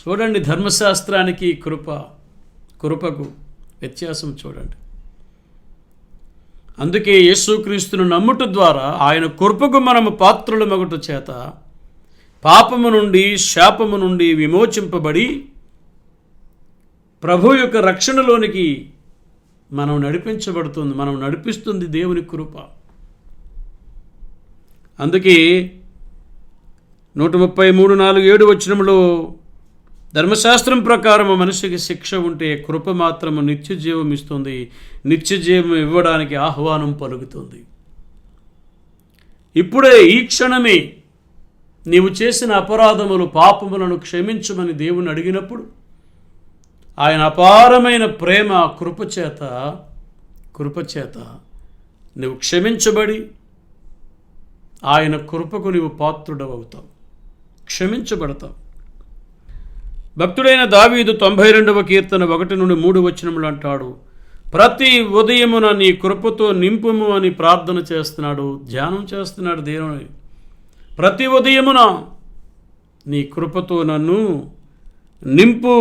చూడండి, ధర్మశాస్త్రానికి కృపకు వ్యత్యాసం చూడండి. అందుకే యేసుక్రీస్తును నమ్ముట ద్వారా ఆయన కృపకు మనము పాత్రులమగుట చేత పాపము నుండి, శాపము నుండి విమోచింపబడి ప్రభు యొక్క రక్షణలోనికి మనం నడిపించబడుతుంది, మనం నడిపిస్తుంది దేవుని కృప. అందుకే 133:4-7 వచనంలో ధర్మశాస్త్రం ప్రకారం మనిషికి శిక్ష ఉంటే కృప మాత్రము నిత్య జీవం ఇస్తుంది, నిత్య జీవం ఇవ్వడానికి ఆహ్వానం పలుకుతుంది. ఇప్పుడే ఈ క్షణమే నీవు చేసిన అపరాధములు పాపములను క్షమించమని దేవుని అడిగినప్పుడు ఆయన అపారమైన ప్రేమ కృపచేత నువ్వు క్షమించబడి ఆయన కృపకు నీవు పాత్రుడవవుతావు, క్షమించబడతావు. భక్తుడైన దావీదు 92వ కీర్తన 1-3 వచనములు అంటాడు, ప్రతి ఉదయమున నీ కృపతో నింపుము అని ప్రార్థన చేస్తున్నాడు, ధ్యానం చేస్తున్నాడు దేవుని. ప్రతి ఉదయమున నీ కృపతో నన్ను నింపు.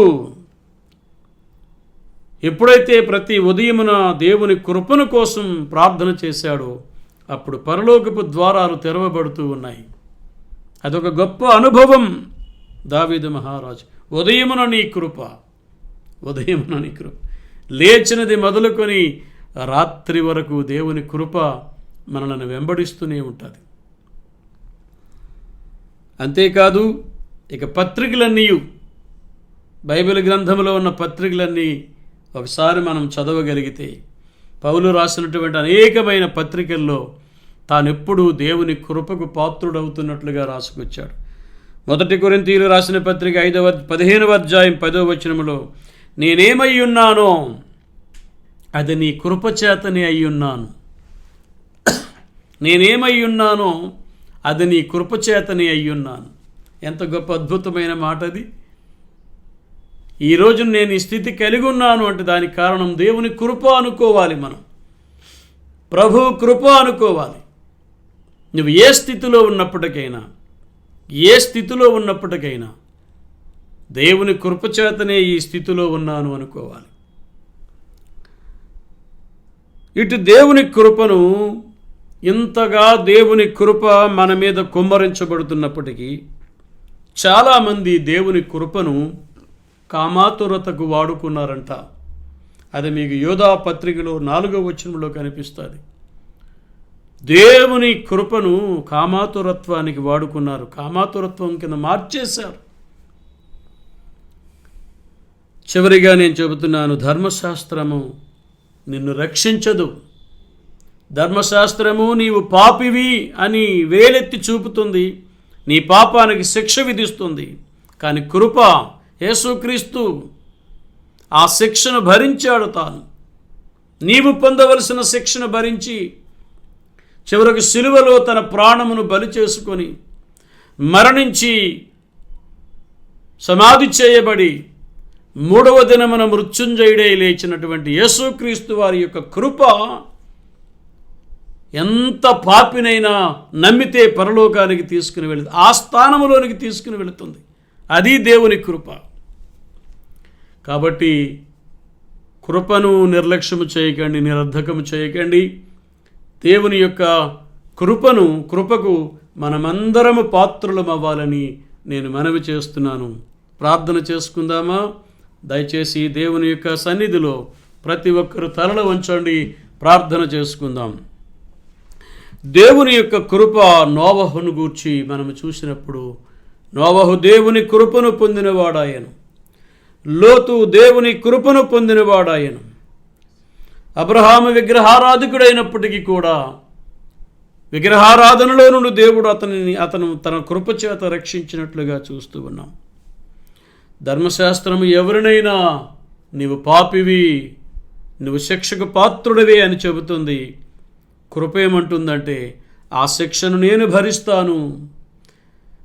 ఎప్పుడైతే ప్రతి ఉదయమున దేవుని కృపను కోసం ప్రార్థన చేశాడో అప్పుడు పరలోకపు ద్వారాలు తెరవబడుతూ ఉన్నాయి. అదొక గొప్ప అనుభవం దావీదు మహారాజు. ఉదయమున నీ కృప, లేచినది మొదలుకొని రాత్రి వరకు దేవుని కృప మనల్ని వెంబడిస్తూనే ఉంటుంది. అంతేకాదు ఇక పత్రికలన్నీ, బైబిల్ గ్రంథంలో ఉన్న పత్రికలన్నీ ఒకసారి మనం చదవగలిగితే పౌలు రాసినటువంటి అనేకమైన పత్రికల్లో తానెప్పుడూ దేవుని కృపకు పాత్రుడవుతున్నట్లుగా రాసుకొచ్చాడు. 1 కొరింథీయులు రాసిన పత్రిక 15వ అధ్యాయం 10వ వచనములో, నేనేమై ఉన్నానో అది నీ కృపచేతనే అయ్యున్నాను. నేనేమై ఉన్నానో అది నీ కృపచేతనే అయ్యున్నాను. ఎంత గొప్ప అద్భుతమైన మాట అది. ఈరోజు నేను ఈ స్థితి కలిగి ఉన్నాను అంటే దానికి కారణం దేవుని కృప అనుకోవాలి. మనం ప్రభు కృప అనుకోవాలి. నువ్వు ఏ స్థితిలో ఉన్నప్పటికైనా దేవుని కృపచేతనే ఈ స్థితిలో ఉన్నాను అనుకోవాలి. ఇటు దేవుని కృపను, ఇంతగా దేవుని కృప మన మీద కుమ్మరించబడుతున్నప్పటికీ చాలామంది దేవుని కృపను కామాతురతకు వాడుకున్నారంట. అది మీకు యోధా పత్రికలో 4వ వచనంలో కనిపిస్తుంది. దేవుని కృపను కామాతురత్వానికి వాడుకున్నారు, కామాతురత్వం కింద మార్చేశారు. చివరిగా నేను చెబుతున్నాను, ధర్మశాస్త్రము నిన్ను రక్షించదు. ధర్మశాస్త్రము నీవు పాపివి అని వేలెత్తి చూపుతుంది, నీ పాపానికి శిక్ష విధిస్తుంది. కానీ కృప, యేసుక్రీస్తు ఆ శిక్షను భరించాడు. తాను నీవు పొందవలసిన శిక్షను భరించి చివరకు సిలువలో తన ప్రాణమును బలి చేసుకొని మరణించి సమాధి చేయబడి 3వ దినమున మృత్యుంజయుడై లేచినటువంటి యేసుక్రీస్తు వారి యొక్క కృప ఎంత పాపినైనా నమ్మితే పరలోకానికి తీసుకుని వెళుతుంది, ఆ స్థానములోనికి తీసుకుని వెళుతుంది. అది దేవుని కృప. కాబట్టి కృపను నిర్లక్ష్యము చేయకండి, నిరర్ధకము చేయకండి. దేవుని యొక్క కృపకు మనమందరము పాత్రులం అవ్వాలని నేను మనవి చేస్తున్నాను. ప్రార్థన చేసుకుందామా? దయచేసి దేవుని యొక్క సన్నిధిలో ప్రతి ఒక్కరు తలలు వంచండి, ప్రార్థన చేసుకుందాం. దేవుని యొక్క కృప నోవహును గూర్చి మనము చూసినప్పుడు, నోవహు దేవుని కృపను పొందినవాడాయను, లోతు దేవుని కృపను పొందినవాడాయను. అబ్రహాము విగ్రహారాధకుడైనప్పటికీ కూడా విగ్రహారాధనలో నుండి దేవుడు అతను తన కృపచేత రక్షించినట్లుగా చూస్తూ ఉన్నాం. ధర్మశాస్త్రము ఎవరినైనా నీవు పాపివి, నువ్వు శిక్షకు పాత్రుడివే అని చెబుతుంది. కృప ఏమంటుందంటే ఆ శిక్షను నేను భరిస్తాను.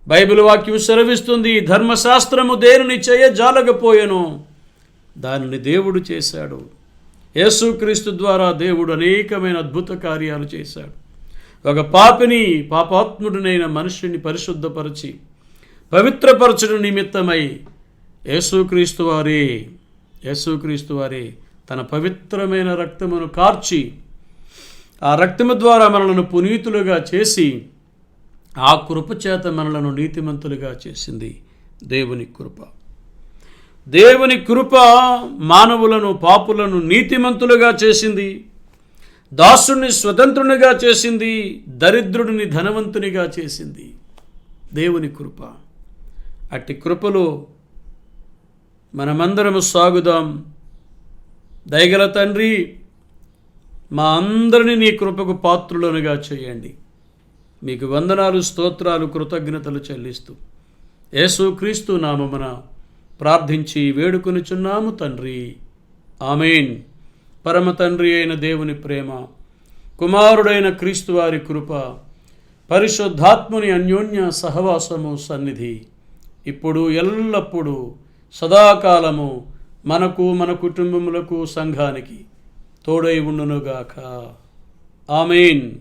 బైబిల్ వాక్యం సెలవిస్తుంది, ధర్మశాస్త్రము దేనిని చేయజాలకపోయెను దానిని దేవుడు చేశాడు. యేసుక్రీస్తు ద్వారా దేవుడు అనేకమైన అద్భుత కార్యాలు చేశాడు. ఒక పాపాత్ముడినైన మనుష్యుని పరిశుద్ధపరిచి పవిత్రపరచుడు నిమిత్తమై యేసుక్రీస్తు వారే తన పవిత్రమైన రక్తమును కార్చి ఆ రక్తము ద్వారా మనలను పునీతులుగా చేసి ఆ కృపచేత మనలను నీతిమంతులుగా చేసింది దేవుని కృప. దేవుని కృప మానవులను, పాపులను నీతిమంతులుగా చేసింది, దాసుని స్వతంత్రునిగా చేసింది, దరిద్రుడిని ధనవంతునిగా చేసింది. దేవుని కృప. అట్టి కృపలో మనమందరము సాగుదాం. దయగల తండ్రి, మా అందరినీ నీ కృపకు పాత్రులనుగా చేయండి. మీకు వందనాలు, స్తోత్రాలు, కృతజ్ఞతలు చెల్లిస్తూ యేసుక్రీస్తు నామమున ప్రార్థించి వేడుకొనుచున్నాము తండ్రి. ఆమేన్. పరమ తండ్రి అయిన దేవుని ప్రేమ, కుమారుడైన క్రీస్తు వారి కృప, పరిశుద్ధాత్ముని అన్యోన్య సహవాసము, సన్నిధి ఇప్పుడు ఎల్లప్పుడూ సదాకాలము మనకు, మన కుటుంబములకు, సంఘానికి తోడై ఉండునుగాక. ఆమేన్.